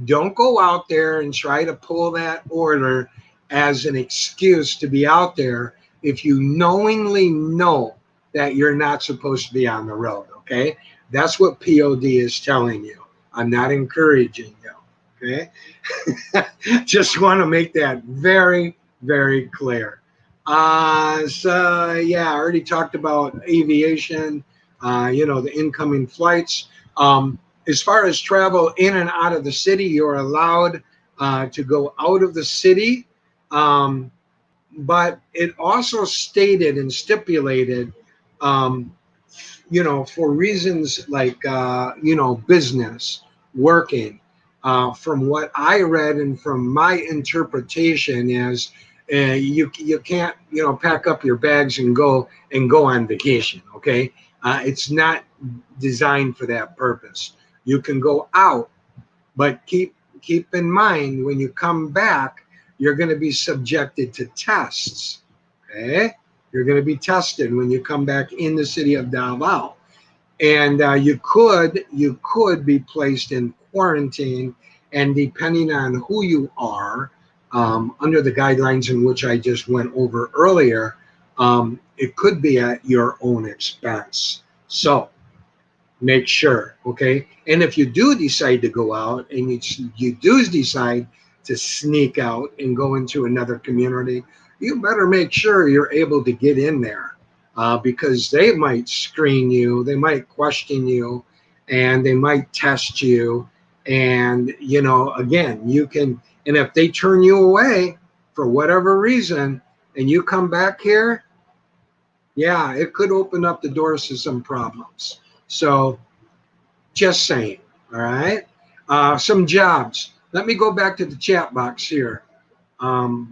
Speaker 1: don't go out there and try to pull that order as an excuse to be out there if you knowingly know that you're not supposed to be on the road, okay? That's what POD is telling you. I'm not encouraging you, okay? Just want to make that very, very clear. So yeah, I already talked about aviation, the incoming flights. As far as travel in and out of the city, you're allowed to go out of the city. But it also stated and stipulated, um, for reasons like, business, working. From what I read and from my interpretation is, you can't, pack up your bags and go on vacation. Okay, it's not designed for that purpose. You can go out, but keep in mind when you come back, you're going to be subjected to tests. Okay, you're going to be tested when you come back in the city of Davao, and you could be placed in quarantine, and depending on who you are, under the guidelines in which I just went over earlier, it could be at your own expense. So make sure, okay? And if you do decide to go out and you do decide to sneak out and go into another community, you better make sure you're able to get in there, because they might screen you, they might question you, and they might test you. And, again, you can, and if they turn you away for whatever reason and you come back here, yeah, it could open up the doors to some problems. So just saying, all right? Some jobs. Let me go back to the chat box here. I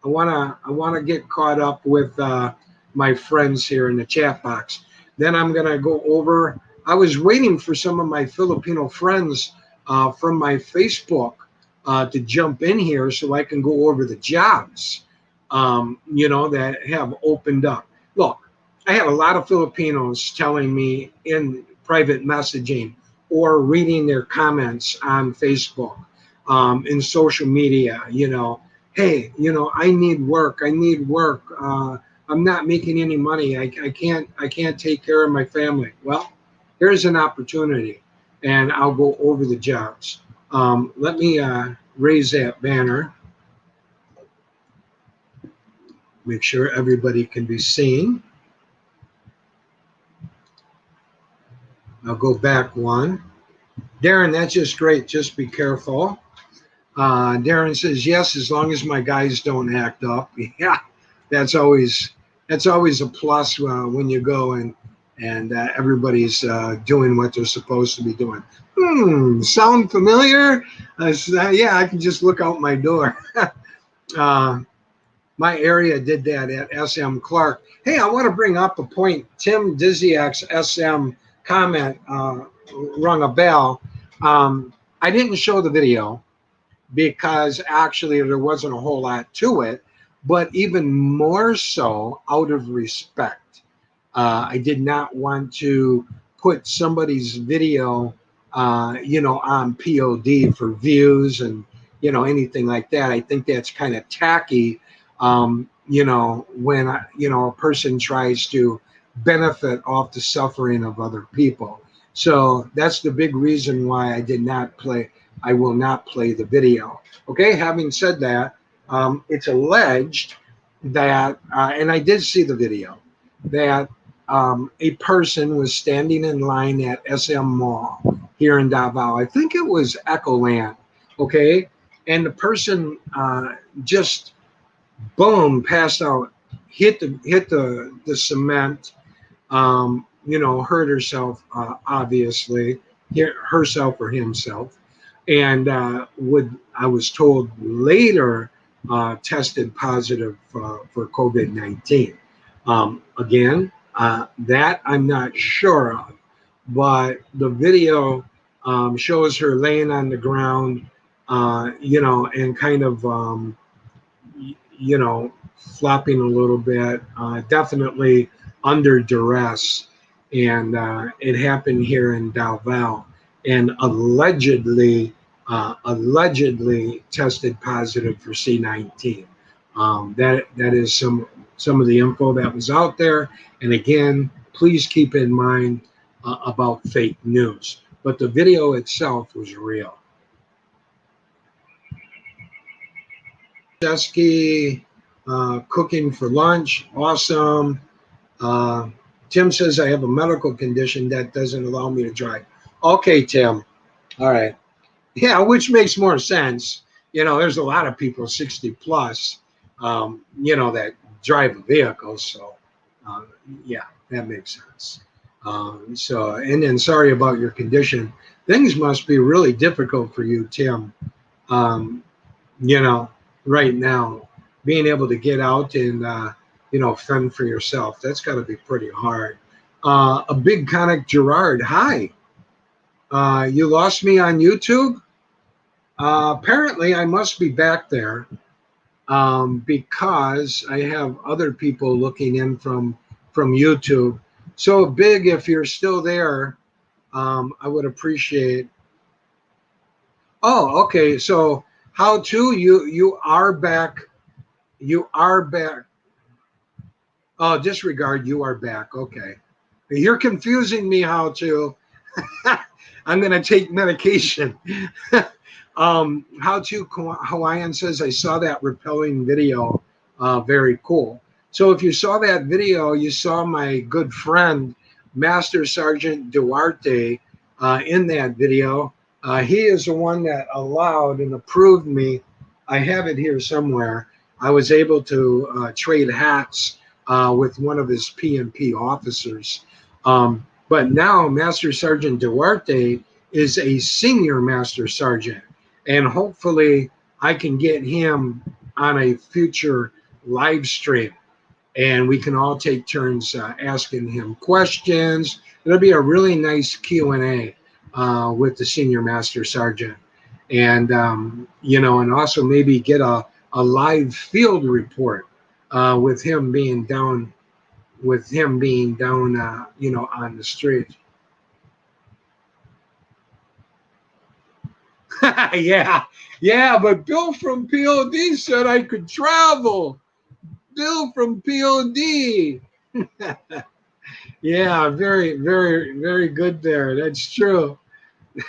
Speaker 1: wanna get caught up with my friends here in the chat box. Then I'm gonna go over. I was waiting for some of my Filipino friends from my Facebook to jump in here so I can go over the jobs, that have opened up. Look, I have a lot of Filipinos telling me in private messaging or reading their comments on Facebook, in social media, hey, I need work. I need work. I'm not making any money. I can't take care of my family. Well, here's an opportunity, and I'll go over the jobs. Let me raise that banner. Make sure everybody can be seen. I'll go back one. Darren, that's just great. Just be careful. Darren says, yes, as long as my guys don't act up. Yeah, that's always a plus when you go and everybody's doing what they're supposed to be doing. Sound familiar? Yeah, I can just look out my door. My area did that at SM Clark. Hey, I want to bring up a point. Tim Diziak's SM comment rung a bell. I didn't show the video because actually there wasn't a whole lot to it, but even more so out of respect. I did not want to put somebody's video, on POD for views and, anything like that. I think that's kind of tacky, when, a person tries to benefit off the suffering of other people. So that's the big reason why I will not play the video. Okay, having said that, it's alleged that, and I did see the video, that a person was standing in line at SM Mall here in Davao. I think it was Echoland, okay? And the person just, boom, passed out, hit the cement, hurt herself, obviously, herself or himself, and I was told later tested positive for COVID-19. Again, that I'm not sure of, but the video shows her laying on the ground, you know, and kind of, you know, flopping a little bit, definitely under duress. And it happened here in Davao, and allegedly tested positive for C19. That is some of the info that was out there. And again, please keep in mind about fake news. But the video itself was real. Gcq, cooking for lunch, awesome. Uh, Tim says I have a medical condition that doesn't allow me to drive. Okay, Tim. All right. Yeah, which makes more sense. You know, there's a lot of people 60 plus, you know, that drive a vehicle. So, uh, yeah, that makes sense. So, and then sorry about your condition. Things must be really difficult for you, Tim. Um, you know, right now, being able to get out and, you know, fend for yourself, that's got to be pretty hard. A big conic Gerard, hi. You lost me on YouTube? Apparently, I must be back there because I have other people looking in from YouTube. So, Big, if you're still there, I would appreciate. Oh, okay. So, how to you are back. You are back. Oh, disregard. You are back. Okay. You're confusing me. How to. I'm going to take medication. How to Hawaiian says, I saw that repelling video. Very cool. So if you saw that video, you saw my good friend, Master Sergeant Duarte, in that video. He is the one that allowed and approved me. I have it here somewhere. I was able to trade hats with one of his PMP officers. But now Master Sergeant Duarte is a senior Master Sergeant. And hopefully I can get him on a future live stream. And we can all take turns asking him questions. It'll be a really nice Q&A with the senior Master Sergeant. And, you know, and also maybe get a live field report with him being down you know, on the street. Yeah, but Bill from POD said I could travel. Bill from POD. Yeah, very good there. That's true.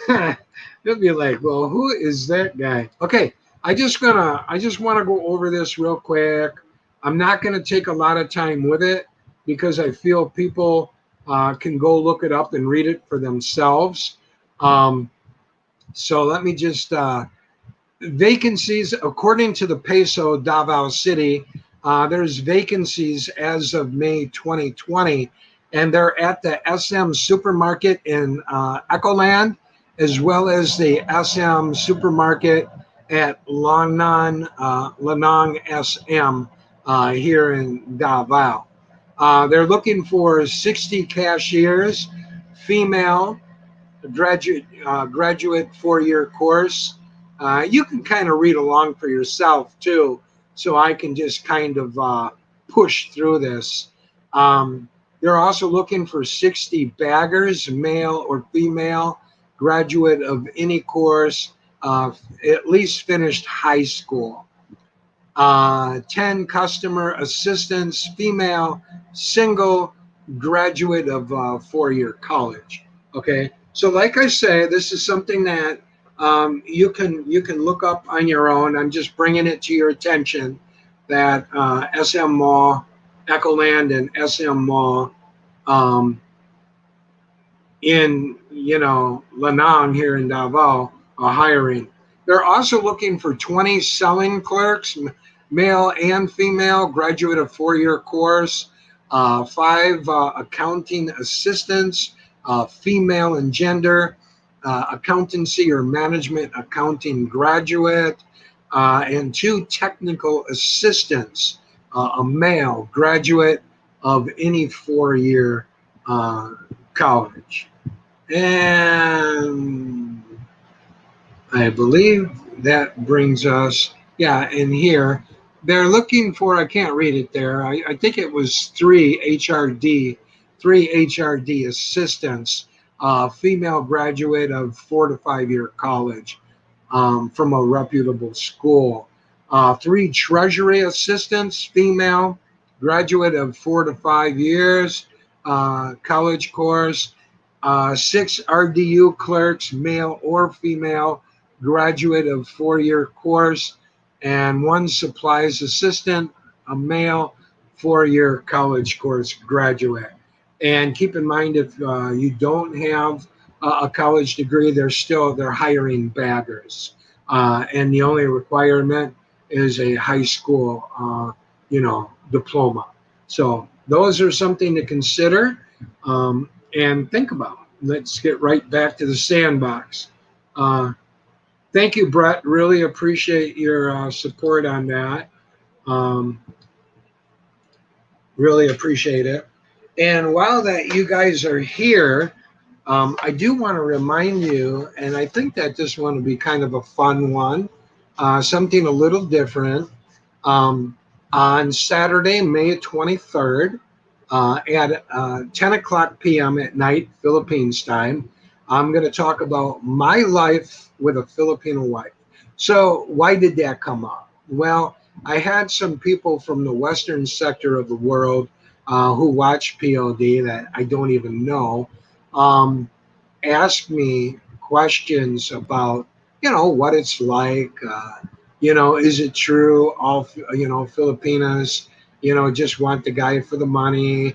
Speaker 1: They'll be like, well, who is that guy? Okay, I just want to go over this real quick. I'm not gonna take a lot of time with it because I feel people can go look it up and read it for themselves. So let me just vacancies according to the Peso Davao City. There's vacancies as of May 2020, and they're at the SM Supermarket in Ecoland, as well as the SM Supermarket at Lanang SM here in Davao. They're looking for 60 cashiers, female, graduate 4-year course. You can kind of read along for yourself too, so I can just kind of push through this. They're also looking for 60 baggers, male or female, graduate of any course, at least finished high school. 10 customer assistants, female, single, graduate of 4-year college. Okay, so like I say, this is something that you can look up on your own. I'm just bringing it to your attention that SM Mall, Ecoland, and SM Mall um, in Lanang here in Davao are hiring. They're also looking for 20 selling clerks, male and female, graduate of 4-year course, 5 accounting assistants, female and gender, accountancy or management accounting graduate, and 2 technical assistants, a male graduate of any 4-year college. And I believe that brings us, yeah, in here. They're looking for, I can't read it there. I think it was three HRD assistants, female graduate of 4 to 5 year college from a reputable school. Three treasury assistants, female, graduate of 4 to 5 years, college course. Six RDU clerks, male or female, graduate of 4 year course, and one supplies assistant, a male, 4 year college course graduate. And keep in mind, if you don't have a college degree, they're hiring baggers, and the only requirement is a high school, diploma. So those are something to consider and think about. Let's get right back to the sandbox. Uh, Thank you, Brett. Really appreciate your support on that. Um, really appreciate it. And while that you guys are here, I do want to remind you, and I think that this one will be kind of a fun one, something a little different. Um, on Saturday, May 23rd, at 10 o'clock p.m. at night, Philippines time, I'm going to talk about my life with a Filipino wife. So, why did that come up? Well, I had some people from the Western sector of the world who watch POD that I don't even know. Um, Ask me questions about what it's like, is it true all Filipinas just want the guy for the money,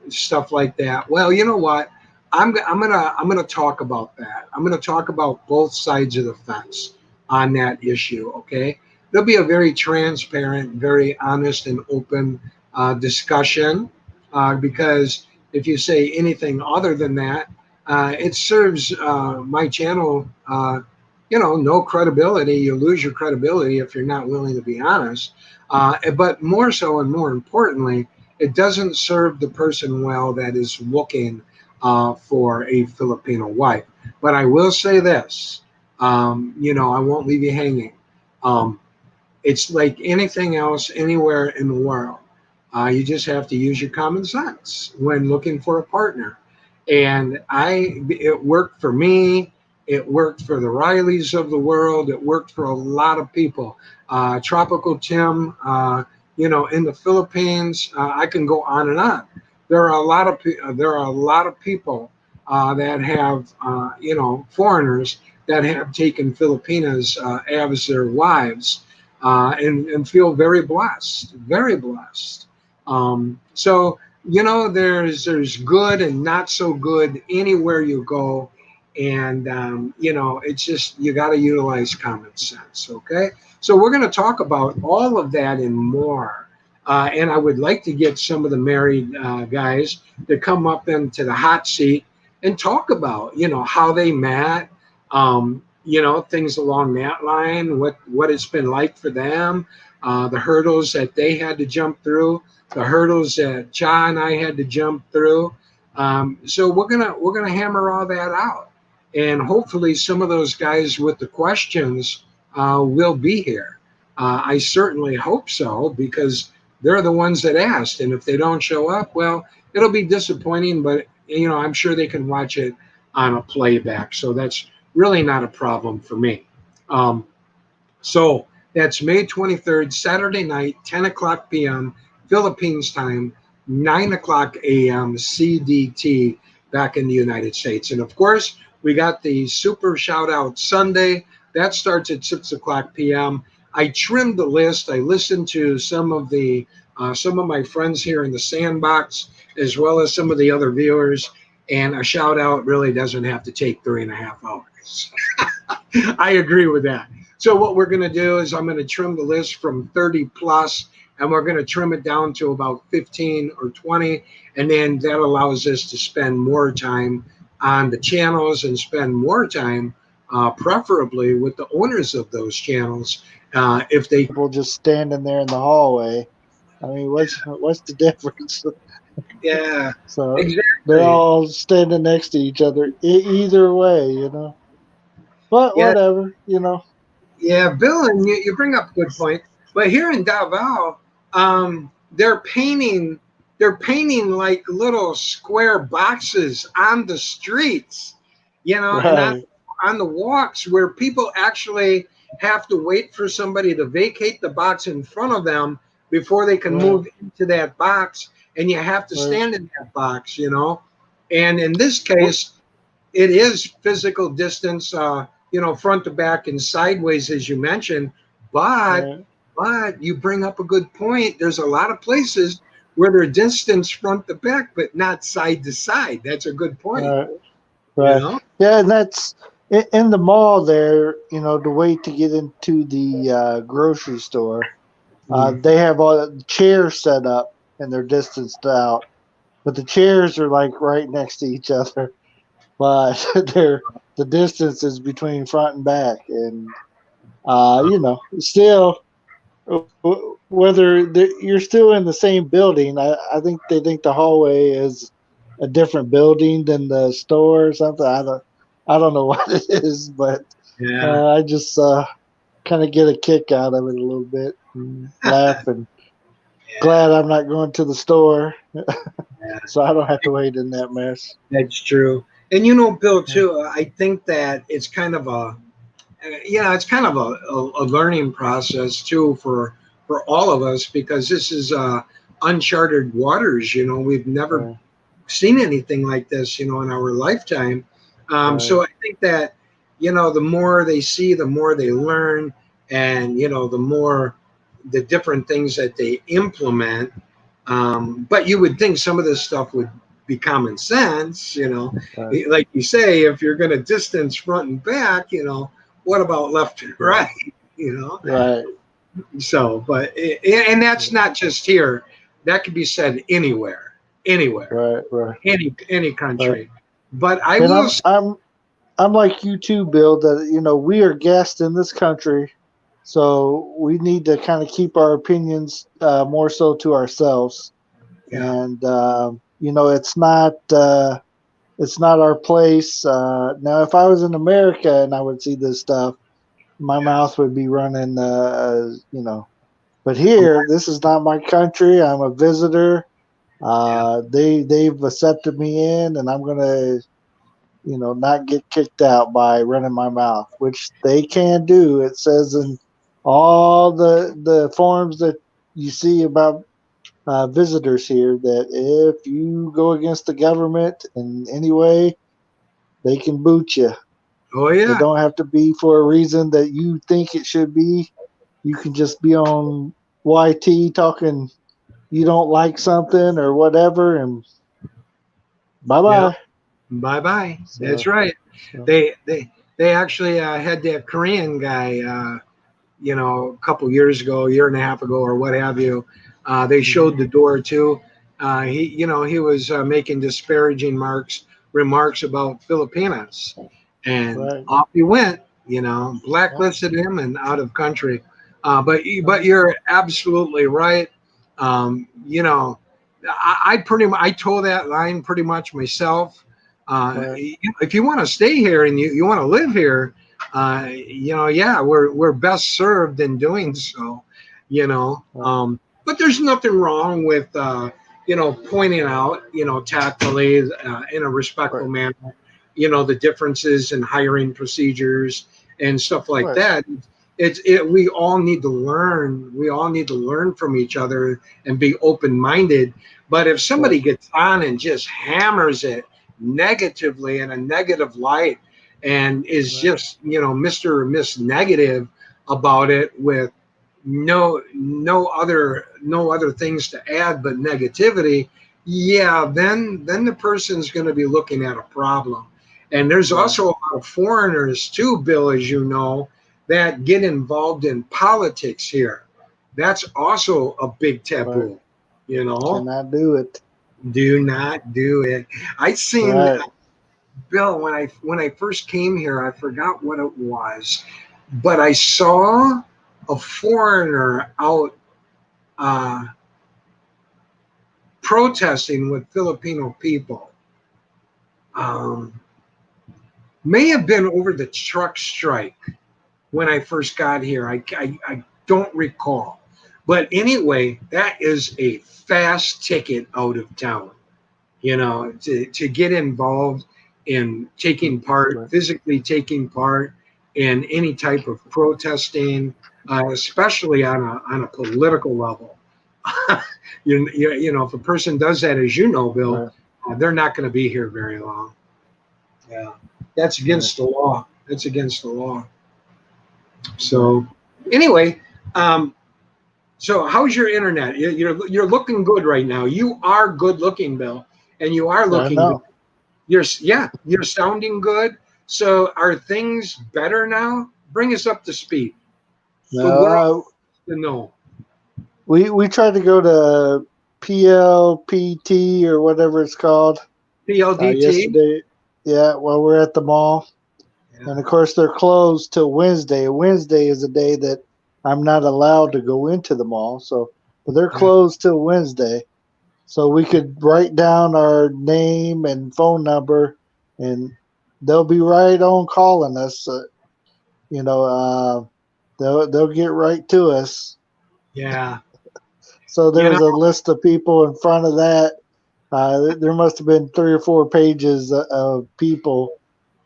Speaker 1: stuff like that. Well, you know what, I'm gonna talk about that. I'm gonna talk about both sides of the fence on that issue. Okay, there'll be a very transparent, very honest and open discussion, because if you say anything other than that, it serves my channel, no credibility. You lose your credibility if you're not willing to be honest. But more so and more importantly, it doesn't serve the person well that is looking for a Filipino wife. But I will say this, I won't leave you hanging. Um, it's like anything else anywhere in the world. You just have to use your common sense when looking for a partner. And it worked for me. It worked for the Rileys of the world. It worked for a lot of people. Tropical Tim, in the Philippines. I can go on and on. There are a lot of people that have, foreigners that have taken Filipinas as their wives, and feel very blessed, very blessed. So there's good and not so good anywhere you go, and it's just you got to utilize common sense. Okay, so we're going to talk about all of that and more. And I would like to get some of the married guys to come up into the hot seat and talk about how they met, things along that line, what it's been like for them, the hurdles that they had to jump through, the hurdles that Cha and I had to jump through. So we're gonna hammer all that out, and hopefully some of those guys with the questions will be here. I certainly hope so, because they're the ones that asked, and if they don't show up, well, it'll be disappointing. But I'm sure they can watch it on a playback, so that's really not a problem for me. Um, so that's May 23rd, Saturday night, 10 o'clock p.m. Philippines time, 9 o'clock a.m. CDT back in the United States. And of course, we got the super shout out Sunday. That starts at 6 o'clock p.m. I trimmed the list. I listened to some of my friends here in the sandbox, as well as some of the other viewers. And a shout out really doesn't have to take 3.5 hours. I agree with that. So what we're going to do is I'm going to trim the list from 30 plus, and we're going to trim it down to about 15 or 20. And then that allows us to spend more time on the channels and spend more time, preferably with the owners of those channels. If they
Speaker 2: People just standing there in the hallway. I mean, what's the difference?
Speaker 1: Yeah,
Speaker 2: So
Speaker 1: exactly.
Speaker 2: They're
Speaker 1: Exactly.
Speaker 2: all standing next to each other. Either way, But
Speaker 1: Yeah,
Speaker 2: whatever,
Speaker 1: yeah, Bill, and you bring up a good point. But here in Davao, they're painting like little square boxes on the streets, and
Speaker 2: Right,
Speaker 1: on the walks where people actually have to wait for somebody to vacate the box in front of them before they can
Speaker 2: right,
Speaker 1: move into that box, and you have to
Speaker 2: right.
Speaker 1: stand in that box. And in this
Speaker 2: Wh-
Speaker 1: case, it is physical distance, front to back and sideways, as you mentioned. But
Speaker 2: Right,
Speaker 1: but you bring up a good point. There's a lot of places where they're distance front to back, but not side to side. That's a good point.
Speaker 2: right,
Speaker 1: You
Speaker 2: right.
Speaker 1: know.
Speaker 2: Yeah, and that's in the mall there. The way to get into the grocery store.
Speaker 1: Mm.
Speaker 2: They have all the chairs set up and they're distanced out, but the chairs are like right next to each other. But they're the distance is between front and back, and still whether you're still in the same building. I think they think the hallway is a different building than the store or something. I don't know what it is, but
Speaker 1: Yeah.
Speaker 2: I just kind of get a kick out of it a little bit and laugh and
Speaker 1: Yeah.
Speaker 2: glad I'm not going to the store,
Speaker 1: Yeah.
Speaker 2: so I don't have to wait in that mess.
Speaker 1: That's true. And Bill, too. I think that it's kind of a learning process too for all of us, because this is uncharted waters. We've never
Speaker 2: Right,
Speaker 1: seen anything like this, in our lifetime.
Speaker 2: right,
Speaker 1: So I think that, the more they see, the more they learn, and, the more the different things that they implement. But you would think some of this stuff would be common sense.
Speaker 2: right,
Speaker 1: Like you say, if you're going to distance front and back, what about left and
Speaker 2: right,
Speaker 1: right? You know,
Speaker 2: right,
Speaker 1: so, and that's not just here. That could be said anywhere,
Speaker 2: right, right,
Speaker 1: any
Speaker 2: right.
Speaker 1: country. But I
Speaker 2: And
Speaker 1: will
Speaker 2: I'm like you too, Bill. That we are guests in this country, so we need to kind of keep our opinions more so to ourselves.
Speaker 1: yeah,
Speaker 2: And it's not our place. Now, if I was in America and I would see this stuff, my
Speaker 1: yeah,
Speaker 2: mouth would be running. But here, this is not my country. I'm a visitor.
Speaker 1: yeah.
Speaker 2: They've accepted me in, and I'm gonna not get kicked out by running my mouth, which they can do. It says in all the forms that you see about visitors here that if you go against the government in any way, they can boot you.
Speaker 1: Oh
Speaker 2: It
Speaker 1: yeah,
Speaker 2: don't have to be for a reason that you think it should be. You can just be on YT talking you don't like something or whatever, and bye
Speaker 1: yeah.
Speaker 2: bye.
Speaker 1: Bye bye. That's
Speaker 2: So,
Speaker 1: right.
Speaker 2: so
Speaker 1: They actually had that Korean guy. A couple years ago, a year and a half ago, or what have you. They
Speaker 2: mhm,
Speaker 1: showed the door too. He was making disparaging remarks about Filipinas, and
Speaker 2: right,
Speaker 1: off he went.
Speaker 2: yeah,
Speaker 1: Blacklisted him and out of country. But
Speaker 2: right,
Speaker 1: you're absolutely right. I pretty much I told that line pretty much myself.
Speaker 2: right,
Speaker 1: If you want to stay here and you want to live here, yeah, we're best served in doing so. You know,
Speaker 2: right,
Speaker 1: um, but there's nothing wrong with pointing out, tactfully, in a respectful
Speaker 2: right,
Speaker 1: manner, the differences in hiring procedures and stuff like
Speaker 2: right,
Speaker 1: that. We all need to learn. We all need to learn from each other and be open minded. But if
Speaker 2: right,
Speaker 1: somebody gets on and just hammers it negatively in a negative light, and is
Speaker 2: right,
Speaker 1: just Mr. or Miss Negative about it, with no other things to add but negativity, yeah, then the person's going to be looking at a problem. And there's
Speaker 2: right,
Speaker 1: also a lot of foreigners too, Bill, as you know, that get involved in politics here. That's also a big
Speaker 2: right.
Speaker 1: taboo. you know
Speaker 2: Cannot do it.
Speaker 1: do not do it. I seen,
Speaker 2: Right,
Speaker 1: Bill, when I first came here, I forgot what it was, but I saw a foreigner out uh, protesting with Filipino people. May have been over the truck strike when I first got here. I don't recall. But anyway, that is a fast ticket out of town, to get involved in taking part,
Speaker 2: Right.
Speaker 1: physically taking part in any type of protesting, especially on a political level. If a person does that, as you know, Bill,
Speaker 2: Right.
Speaker 1: they're not going to be here very long. Yeah, that's
Speaker 2: Right.
Speaker 1: against the law. That's against the law. So, anyway, um, so how's your internet? You're looking good right now. You are good looking, Bill, and you are
Speaker 2: I
Speaker 1: looking good.
Speaker 2: know.
Speaker 1: You're sounding good. So, are things better now? Bring us up to speed. The world
Speaker 2: No,
Speaker 1: to know.
Speaker 2: we tried to go to PLPT or whatever it's called
Speaker 1: PLDT.
Speaker 2: yesterday. Yeah, while we're at the mall,
Speaker 1: Yeah.
Speaker 2: and of course they're closed till Wednesday. Wednesday is a day that I'm not allowed to go into the mall. So, but they're
Speaker 1: Yeah.
Speaker 2: closed till Wednesday. So we could write down our name and phone number, and they'll be right on calling us. You know, they'll get right to us.
Speaker 1: Yeah.
Speaker 2: So
Speaker 1: You know,
Speaker 2: there's a list of people in front of that. There must have been 3 or 4 pages of people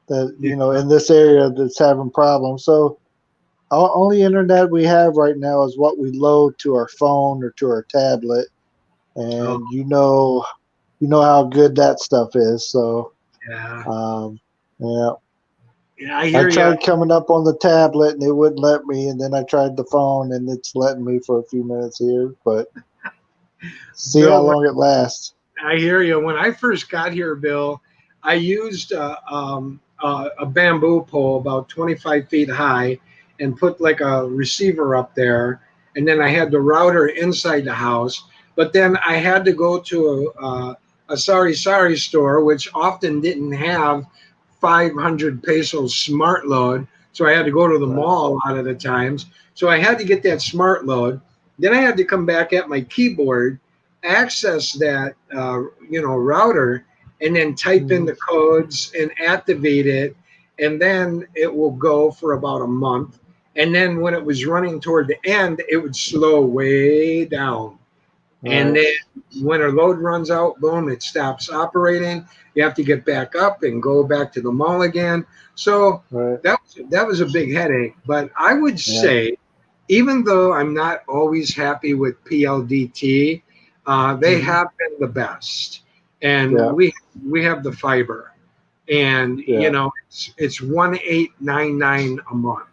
Speaker 2: that
Speaker 1: yeah.
Speaker 2: in this area that's having problems. So only internet we have right now is what we load to our phone or to our tablet,
Speaker 1: Oh,
Speaker 2: and you know how good that stuff is. So
Speaker 1: yeah.
Speaker 2: um, yeah,
Speaker 1: Yeah, I
Speaker 2: I
Speaker 1: hear you.
Speaker 2: tried coming up on the tablet and it wouldn't let me, and then I tried the phone and it's letting me for a few minutes here, but see how
Speaker 1: Bill,
Speaker 2: long it lasts.
Speaker 1: I hear you. When I first got here, Bill, I used a bamboo pole about 25 feet high and put like a receiver up there. And then I had the router inside the house. But then I had to go to a sari store, which often didn't have 500 pesos smart load. So I had to go to the
Speaker 2: Right.
Speaker 1: mall a lot of the times. So I had to get that smart load. Then I had to come back at my keyboard, access that router, and then type in
Speaker 2: Mhm.
Speaker 1: the codes and activate it, and then it will go for about a month. And then when it was running toward the end, it would slow way down. And
Speaker 2: Right.
Speaker 1: then when a load runs out, boom, it stops operating. You have to get back up and go back to the mall again. So
Speaker 2: Right.
Speaker 1: that was a big headache. But I would
Speaker 2: Yeah.
Speaker 1: say, even though I'm not always happy with PLDT, they
Speaker 2: Hmm.
Speaker 1: have been the best, and
Speaker 2: Yeah.
Speaker 1: we have the fiber, and
Speaker 2: Yeah.
Speaker 1: it's 1899 a month,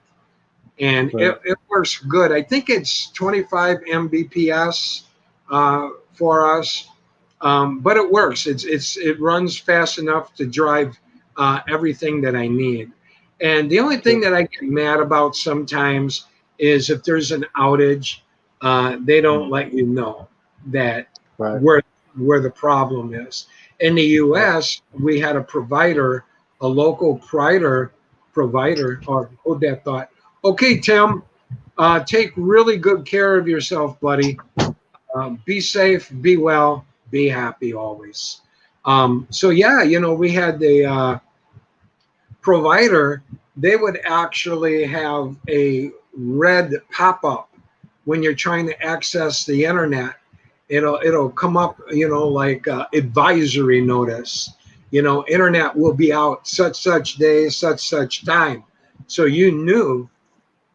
Speaker 1: and
Speaker 2: Right.
Speaker 1: it works good. I think it's 25 Mbps for us, but it works. It runs fast enough to drive everything that I need. And the only thing
Speaker 2: Sure.
Speaker 1: that I get mad about sometimes is if there's an outage, they don't
Speaker 2: Mm.
Speaker 1: let you know that
Speaker 2: Right.
Speaker 1: where where the problem is. In the
Speaker 2: Right.
Speaker 1: U.S., we had a provider, a local provider, or hold that thought. Okay, Tim, take really good care of yourself, buddy. Be safe, be well, be happy always. So yeah, we had the provider. They would actually have a red pop up when you're trying to access the internet. It'll come up, like advisory notice. Internet will be out such day, such time. So you knew,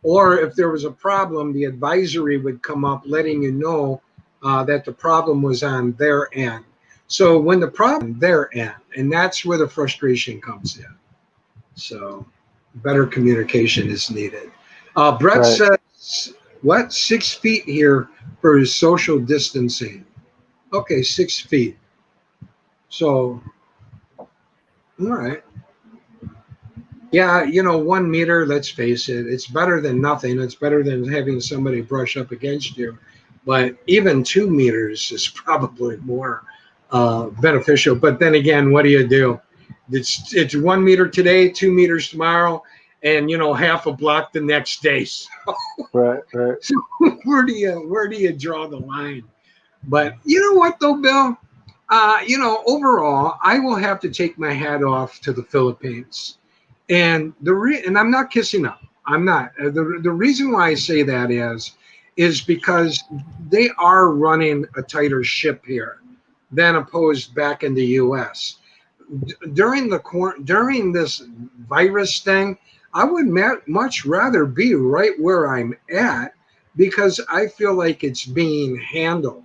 Speaker 1: or if there was a problem, the advisory would come up letting you know that the problem was on their end. So when the problem their end, and that's where the frustration comes in. So better communication is needed. Brett
Speaker 2: Right.
Speaker 1: says, what, 6 feet here for social distancing? Okay, 6 feet. So, all right. Yeah, 1 meter, let's face it, it's better than nothing. It's better than having somebody brush up against you. But even 2 meters is probably more beneficial. But then again, what do you do? It's 1 meter today, 2 meters tomorrow, and half a block the next day.
Speaker 2: Right. Right.
Speaker 1: So where do you draw the line? But you know what though, Bill? Overall, I will have to take my hat off to the Philippines, and and I'm not kissing up. I'm not. The reason why I say that is because they are running a tighter ship here than opposed back in the U.S. During this virus thing. I would much rather be right where I'm at because I feel like it's being handled,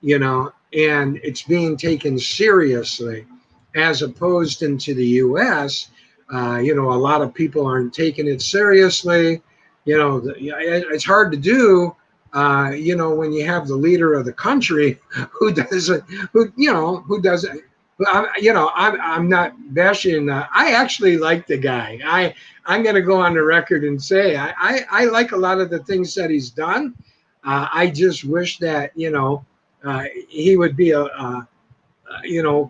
Speaker 1: and it's being taken seriously, as opposed into the U.S. A lot of people aren't taking it seriously. It's hard to do. When you have the leader of the country who doesn't, who doesn't. I'm not bashing. I actually like the guy. I'm going to go on the record and say I like a lot of the things that he's done. I just wish that he would be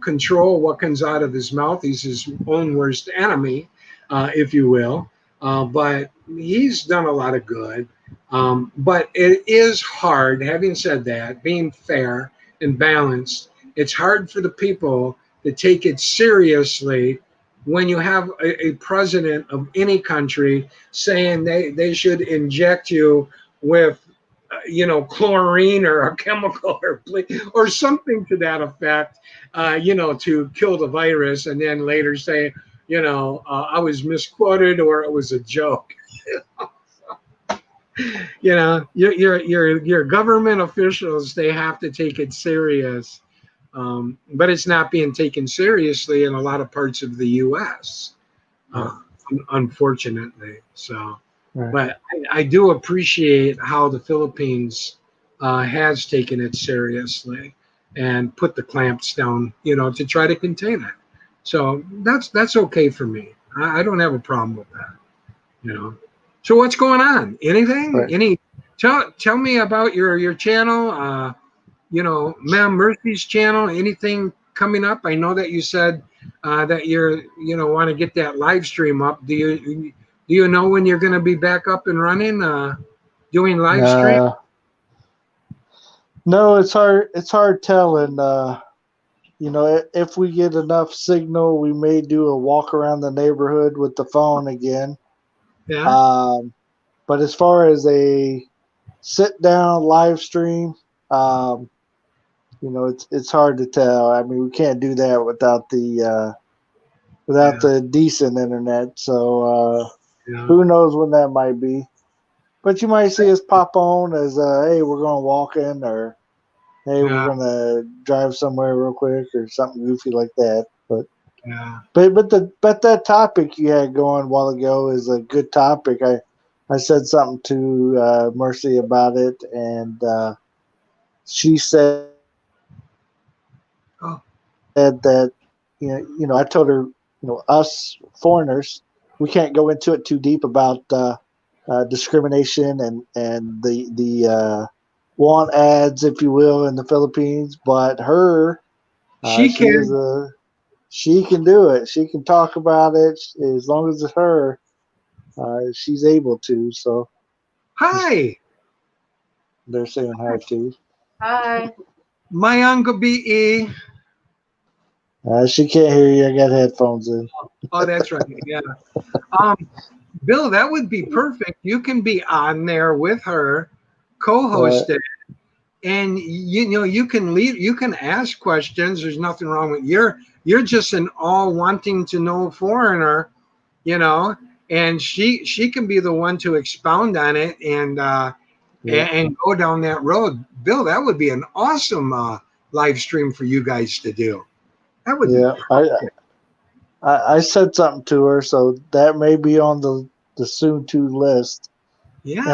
Speaker 1: control what comes out of his mouth. He's his own worst enemy, if you will. But he's done a lot of good. But it is hard, having said that, being fair and balanced, it's hard for the people to take it seriously when you have a president of any country saying they should inject you with chlorine or a chemical or something to that effect, to kill the virus, and then later say, I was misquoted or it was a joke. Your government officials, they have to take it serious, but it's not being taken seriously in a lot of parts of the U.S. Unfortunately. So. Right. But I do appreciate how the Philippines has taken it seriously and put the clamps down, to try to contain it. So that's okay for me. I don't have a problem with that. So what's going on? Anything? Right. Tell me about your channel. Ma'am Mercy's channel. Anything coming up? I know that you said that you're want to get that live stream up. Do you know when you're going to be back up and running, doing live stream?
Speaker 2: No, it's hard. It's hard telling. If we get enough signal, we may do a walk around the neighborhood with the phone again.
Speaker 1: Yeah.
Speaker 2: But as far as a sit down live stream, it's hard to tell. I mean, we can't do that without the decent internet. So who knows when that might be? But you might see us pop on as, hey, we're going to walk in, or hey, we're going to drive somewhere real quick, or something goofy like that. But that topic you had going a while ago is a good topic. I said something to Mercy about it, and she said that I told her, us foreigners, we can't go into it too deep about discrimination and the want ads, if you will, in the Philippines. But she can do it. She can talk about it as long as it's her. She's able to. So
Speaker 1: hi.
Speaker 2: They're saying hi too.
Speaker 3: Hi.
Speaker 1: Mayang gabi.
Speaker 2: She can't hear you. I got headphones in.
Speaker 1: Oh, that's right. Yeah. Bill, that would be perfect. You can be on there with her, co-host it, and you can leave. You can ask questions. There's nothing wrong with you're just an all wanting to know foreigner, and she can be the one to expound on it and go down that road. Bill, that would be an awesome live stream for you guys to do. That would be perfect.
Speaker 2: I said something to her, so that may be on the soon to list.
Speaker 1: Yeah.
Speaker 2: And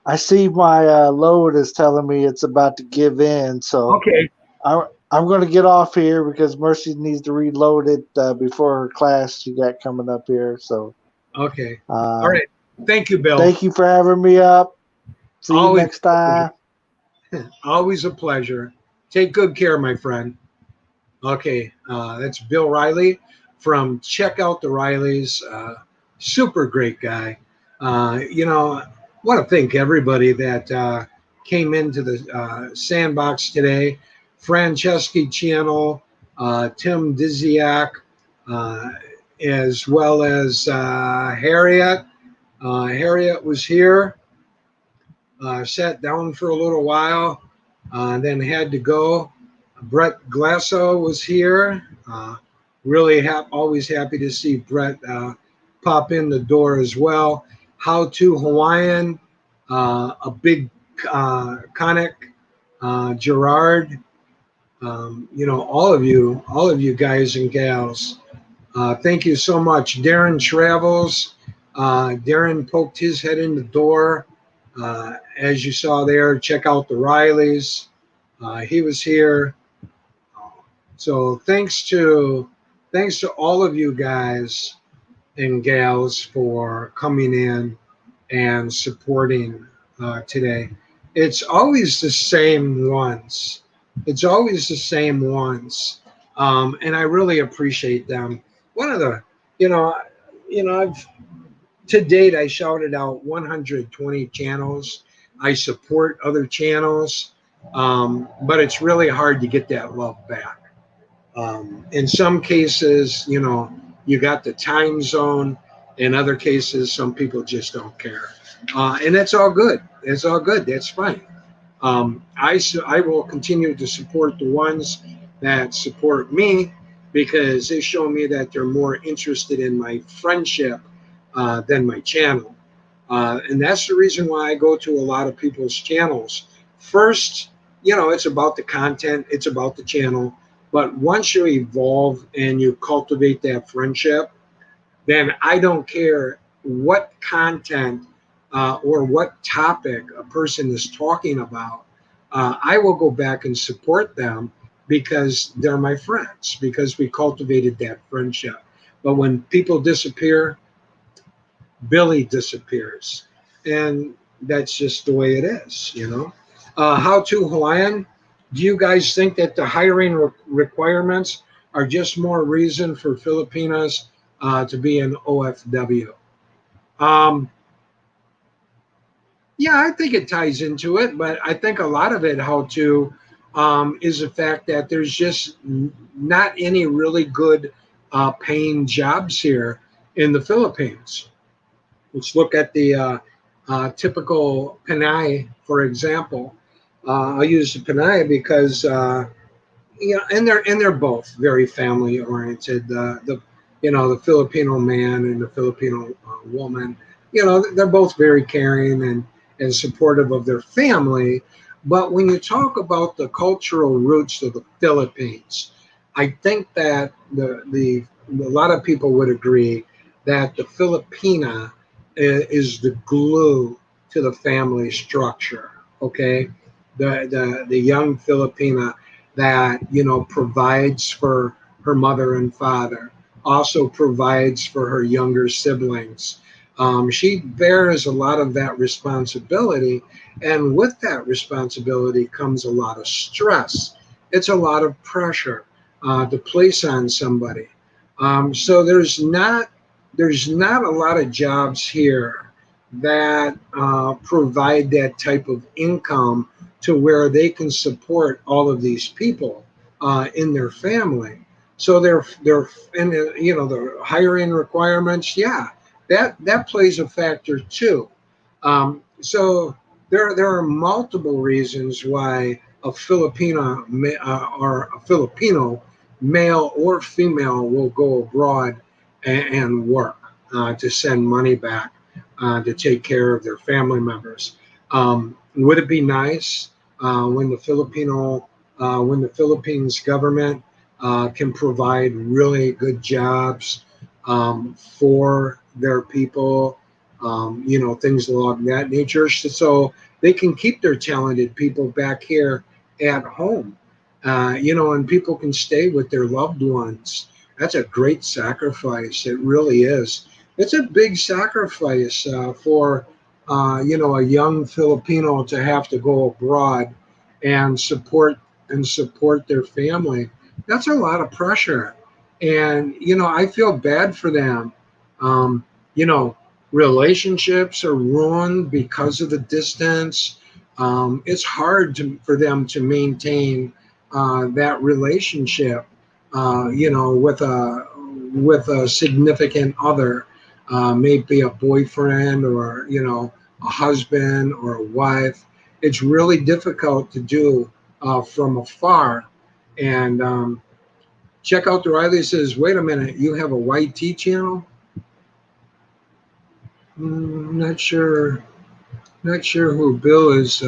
Speaker 2: I see my load is telling me it's about to give in. So
Speaker 1: okay.
Speaker 2: I'm going to get off here because Mercy needs to reload it before her class she got coming up here. So
Speaker 1: okay. All right. Thank you, Bill.
Speaker 2: Thank you for having me up. See you next time.
Speaker 1: Always a pleasure. Take good care, my friend. Okay, that's Bill Riley from Check Out the Rileys. Super great guy. Want to thank everybody that came into the sandbox today. Franceschi channel, Tim Diziak, as well as Harriet. Harriet was here, sat down for a little while, then had to go. Brett Glasso was here. Really always happy to see Brett pop in the door as well. How to Hawaiian, a big Conic, Gerard, all of you guys and gals. Thank you so much. Darren Travels. Darren poked his head in the door. As you saw there, check out the Rileys. He was here. So thanks to all of you guys and gals for coming in and supporting today. It's always the same ones. It's always the same ones, and I really appreciate them. One of the, I've to date I shouted out 120 channels. I support other channels, but it's really hard to get that love back. In some cases, you got the time zone. In other cases, some people just don't care. And that's all good. It's all good. That's fine. I will continue to support the ones that support me because they show me that they're more interested in my friendship than my channel. And that's the reason why I go to a lot of people's channels. First, it's about the content, it's about the channel. But once you evolve and you cultivate that friendship, then I don't care what content or what topic a person is talking about. I will go back and support them because they're my friends, because we cultivated that friendship. But when people disappear, Billy disappears. And that's just the way it is, How to Hawaiian. Do you guys think that the hiring requirements are just more reason for Filipinas to be an OFW? Yeah, I think it ties into it, but I think a lot of it, how to, is the fact that there's just not any really good paying jobs here in the Philippines. Let's look at the typical Panay, for example. I'll use the Panay because and they're both very family oriented. The Filipino man and the Filipino woman, they're both very caring and supportive of their family. But when you talk about the cultural roots of the Philippines, I think that a lot of people would agree that the Filipina is the glue to the family structure. Okay, the young Filipina that provides for her mother and father, also provides for her younger siblings. She bears a lot of that responsibility, and with that responsibility comes a lot of stress. It's a lot of pressure to place on somebody. So there's not a lot of jobs here that provide that type of income to where they can support all of these people in their family. So they're and the hiring requirements, yeah, that plays a factor too. So there are multiple reasons why a Filipino or a Filipino male or female will go abroad and work to send money back to take care of their family members. Would it be nice when when the Philippines government can provide really good jobs for their people, things along that nature, so they can keep their talented people back here at home, and people can stay with their loved ones. That's a great sacrifice. It really is. It's a big sacrifice for a young Filipino to have to go abroad and support their family. That's a lot of pressure, and I feel bad for them. Um, you know, Relationships are ruined because of the distance. It's hard for them to maintain that relationship, with a significant other, maybe a boyfriend or a husband or a wife. It's really difficult to do from afar. And check out the Riley says, wait a minute, you have a YT channel? Not sure. Not sure who Bill is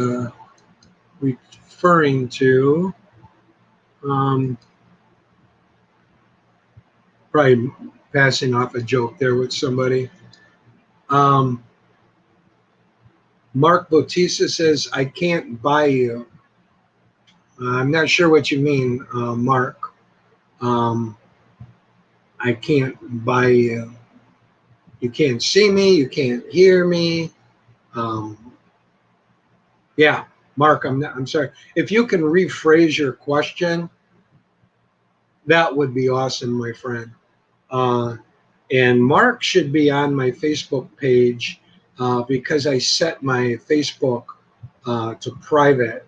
Speaker 1: referring to. Um, Probably passing off a joke there with somebody. Um, Mark Bautista says, I can't buy you. I'm not sure what you mean, Mark. I can't buy you. You can't see me. You can't hear me. Um, yeah, Mark, I'm sorry. If you can rephrase your question, that would be awesome, my friend. Uh, and Mark should be on my Facebook page because I set my Facebook to private.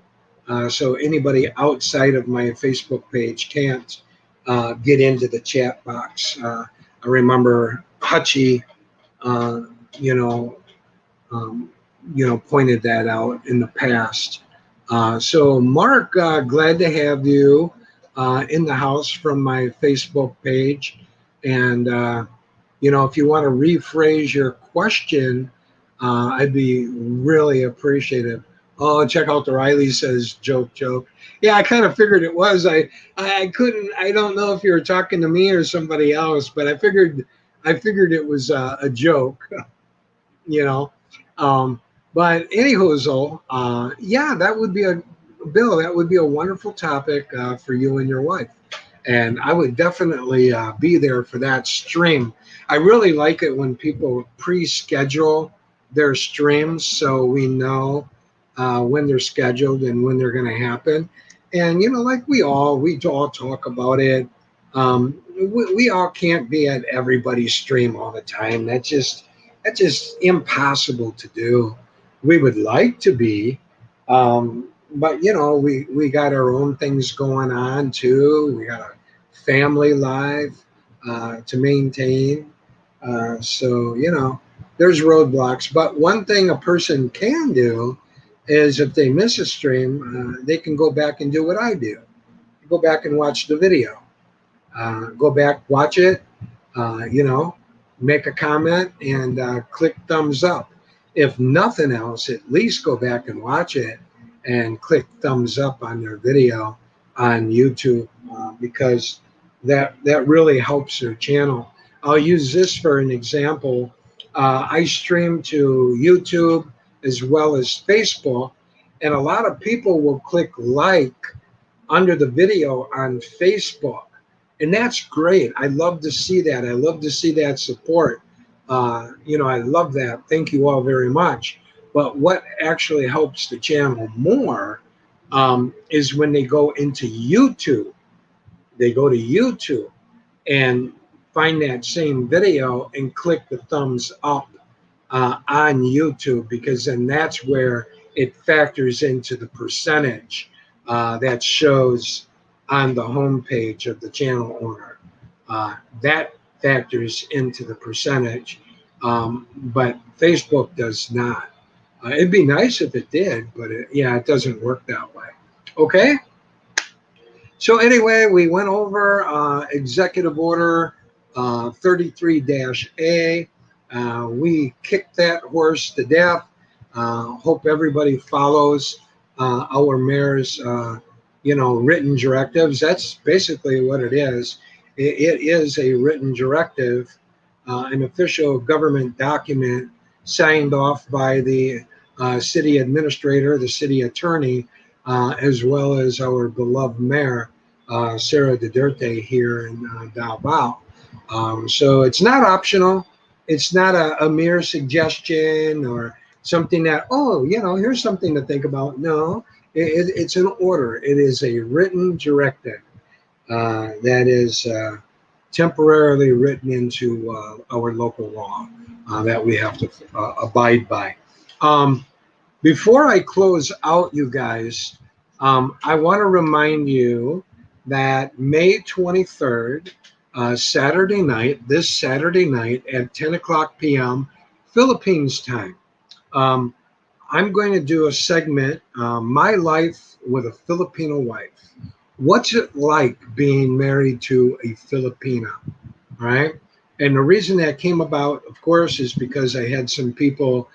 Speaker 1: So anybody outside of my Facebook page can't get into the chat box. I remember Hutchie, uh, you know, um, pointed that out in the past. So Mark, glad to have you in the house from my Facebook page. And, if you want to rephrase your question, I'd be really appreciative. Oh, check out the Riley says joke, joke. Yeah, I kind of figured it was. I couldn't. I don't know if you were talking to me or somebody else, but I figured it was a joke. You know, um, but anywho, yeah, that would be a Bill. That would be a wonderful topic for you and your wife, and I would definitely be there for that stream. I really like it when people pre-schedule their streams so we know when they're scheduled and when they're going to happen. And like we all talk about it. We all can't be at everybody's stream all the time. That's just impossible to do. We would like to be, but we got our own things going on too. We got a family life to maintain. So there's roadblocks. But one thing a person can do is if they miss a stream, they can go back and do what I do. Go back and watch the video. Go back, watch it, make a comment and click thumbs up. If nothing else, at least go back and watch it and click thumbs up on their video on YouTube because that really helps their channel. I'll use this for an example. I stream to YouTube as well as Facebook, and a lot of people will click like under the video on Facebook. And that's great. I love to see that. I love to see that support. I love that. Thank you all very much. But what actually helps the channel more is when they go into YouTube. They go to YouTube and find that same video and click the thumbs up on YouTube, because then that's where it factors into the percentage that shows on the home page of the channel owner. That factors into the percentage, but Facebook does not. It'd be nice if it did, but it doesn't work that way. Okay. So anyway, we went over Executive Order 33-A. We kicked that horse to death. Hope everybody follows our mayor's, written directives. That's basically what it is. It is a written directive, an official government document signed off by the city administrator, the city attorney, as well as our beloved mayor, Sara Duterte here in Davao. So it's not optional. It's not a mere suggestion or something that, here's something to think about. No, it's an order. It is a written directive that is temporarily written into our local law that we have to abide by. Before I close out, you guys, I want to remind you that May 23rd, Saturday night, this Saturday night at 10 o'clock p.m. Philippines time, um, I'm going to do a segment, My Life with a Filipino Wife. What's it like being married to a Filipina? Right. And the reason that came about, of course, is because I had some people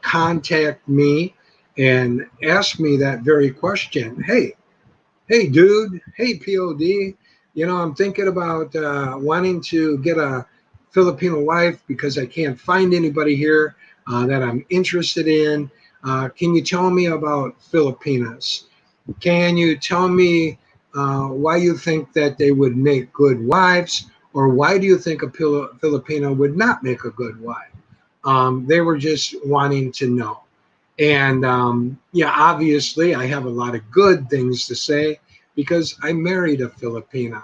Speaker 1: contact me and ask me that very question. Hey, dude. Hey, POD. I'm thinking about wanting to get a Filipino wife because I can't find anybody here that I'm interested in. Can you tell me about Filipinas? Can you tell me why you think that they would make good wives, or why do you think a Filipino would not make a good wife? They were just wanting to know. And yeah, obviously, I have a lot of good things to say because I married a Filipina.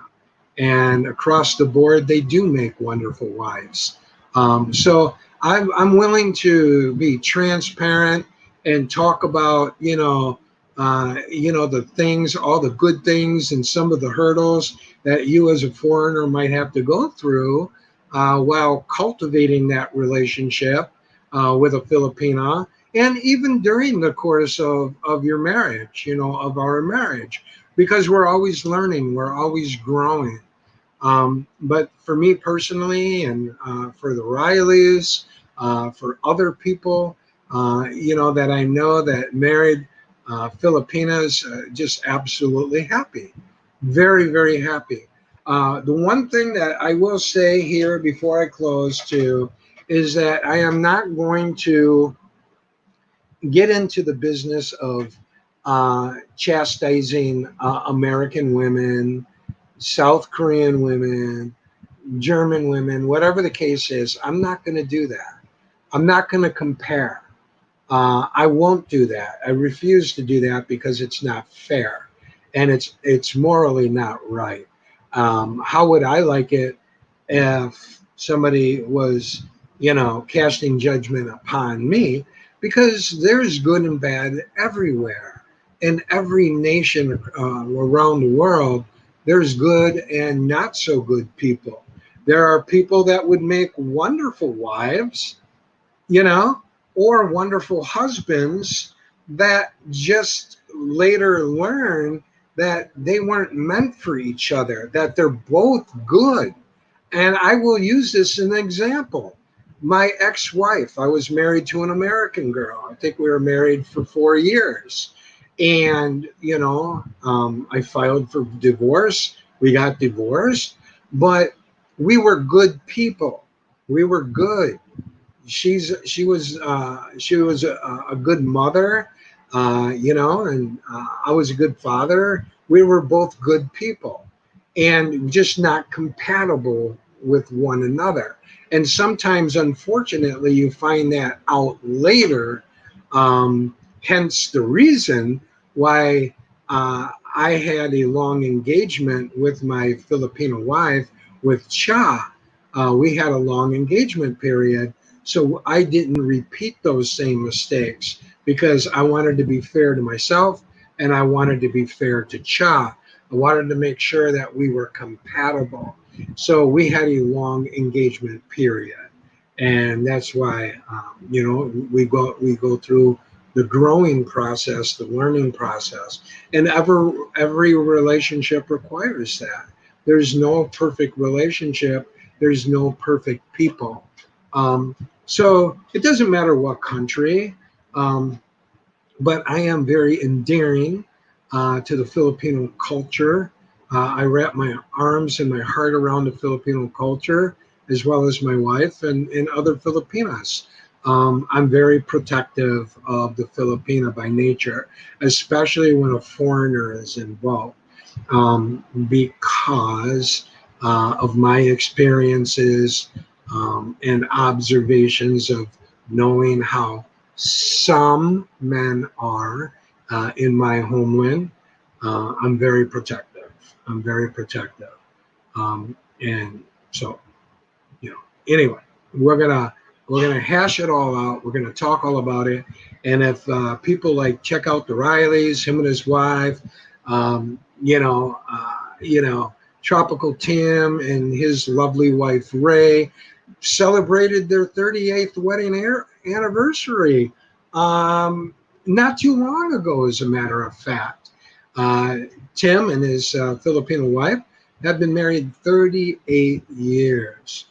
Speaker 1: And across the board, they do make wonderful wives. So I'm willing to be transparent and talk about, the things, all the good things, and some of the hurdles that you as a foreigner might have to go through while cultivating that relationship with a Filipina, and even during the course of your marriage, of our marriage, because we're always learning, we're always growing. But for me personally, and for the Rileys, for other people, that I know that married Filipinas, just absolutely happy, very, very happy. The one thing that I will say here before I close too is that I am not going to get into the business of chastising American women, South Korean women, German women, whatever the case is. I'm not going to do that. I'm not going to compare. I won't do that. I refuse to do that because it's not fair, and it's morally not right. How would I like it if somebody was, casting judgment upon me? Because there's good and bad everywhere. In every nation around the world, there's good and not so good people. There are people that would make wonderful wives, you know, or wonderful husbands that just later learn that they weren't meant for each other, that they're both good. And I will use this as an example. My ex wife, I was married to an American girl. I think we were married for 4 years. And, I filed for divorce. We got divorced, but we were good people. We were good. She was a good mother, and I was a good father. We were both good people, and just not compatible with one another. And sometimes, unfortunately, you find that out later. Hence the reason why I had a long engagement with my Filipino wife, with Cha. We had a long engagement period, so I didn't repeat those same mistakes because I wanted to be fair to myself and I wanted to be fair to Cha. I wanted to make sure that we were compatible. So we had a long engagement period, and that's why we go through the growing process, the learning process, and every relationship requires that. There's no perfect relationship. There's no perfect people. Um, so it doesn't matter what country, um, but I am very endearing to the Filipino culture. I wrap my arms and my heart around the Filipino culture, as well as my wife and other Filipinas. I'm very protective of the Filipina by nature, especially when a foreigner is involved, because of my experiences and observations of knowing how some men are in my homeland. I'm very protective. I'm very protective. And so, anyway, we're gonna hash it all out. We're gonna talk all about it. And if people like check out the Rileys, him and his wife, Tropical Tim and his lovely wife Ray celebrated their 38th wedding anniversary not too long ago, as a matter of fact. Uh, Tim and his Filipino wife have been married 38 years.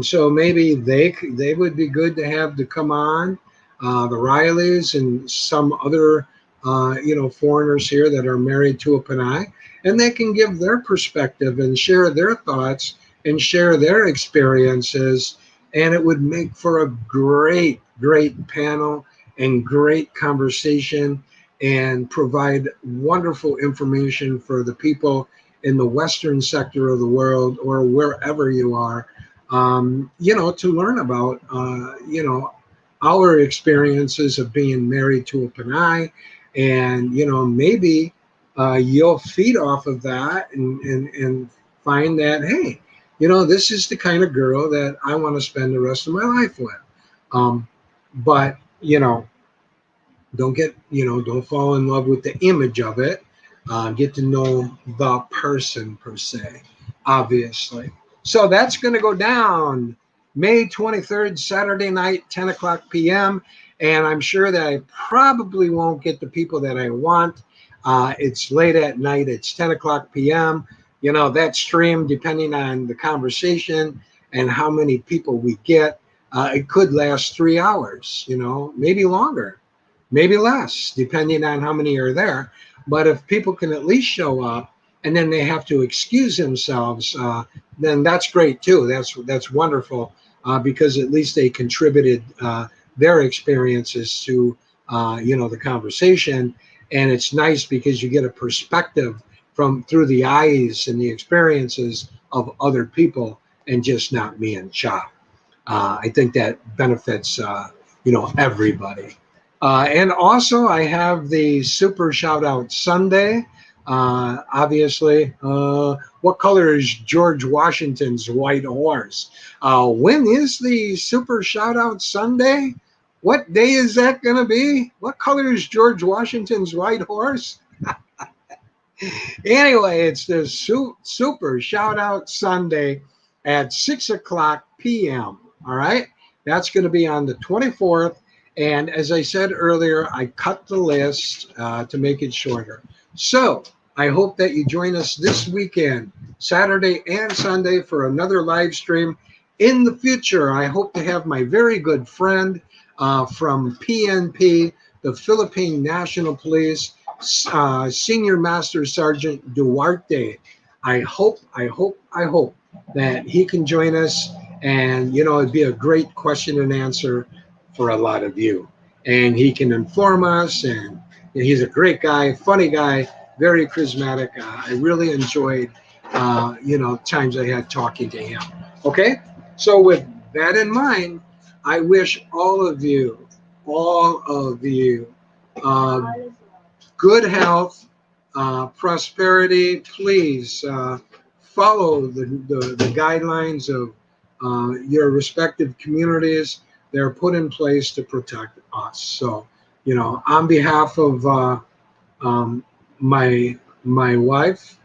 Speaker 1: So maybe they would be good to have to come on. The Rileys and some other foreigners here that are married to a Panay, and they can give their perspective and share their thoughts and share their experiences, and it would make for a great panel and great conversation and provide wonderful information for the people in the Western sector of the world or wherever you are, to learn about, our experiences of being married to a Panay. And, maybe you'll feed off of that and find that, hey, this is the kind of girl that I want to spend the rest of my life with. But, don't fall in love with the image of it. Get to know the person per se, obviously. So that's going to go down May 23rd, Saturday night, 10 o'clock p.m. And I'm sure that I probably won't get the people that I want. It's late at night. It's 10 o'clock p.m. That stream, depending on the conversation and how many people we get, it could last 3 hours, maybe longer, maybe less, depending on how many are there. But if people can at least show up and then they have to excuse themselves, then that's great too. That's wonderful because at least they contributed their experiences to the conversation, and it's nice because you get a perspective from through the eyes and the experiences of other people and just not me and Chop. I think that benefits everybody. And also, I have the Super Shout Out Sunday. Obviously, what color is George Washington's white horse? When is the Super Shout Out Sunday? What day is that going to be? What color is George Washington's white horse? Anyway, it's the Super Shout Out Sunday at 6 o'clock p.m. All right. That's going to be on the 24th. And as I said earlier, I cut the list to make it shorter. So I hope that you join us this weekend, Saturday and Sunday, for another live stream. In the future, I hope to have my very good friend from PNP, the Philippine National Police, Senior Master Sergeant Duterte. I hope that he can join us, and it'd be a great question and answer for a lot of you. And he can inform us, and he's a great guy, funny guy, very charismatic. I really enjoyed, times I had talking to him. Okay, so with that in mind, I wish all of you, uh, good health, prosperity. Please follow the guidelines of your respective communities. They're put in place to protect us. So, on behalf of my wife,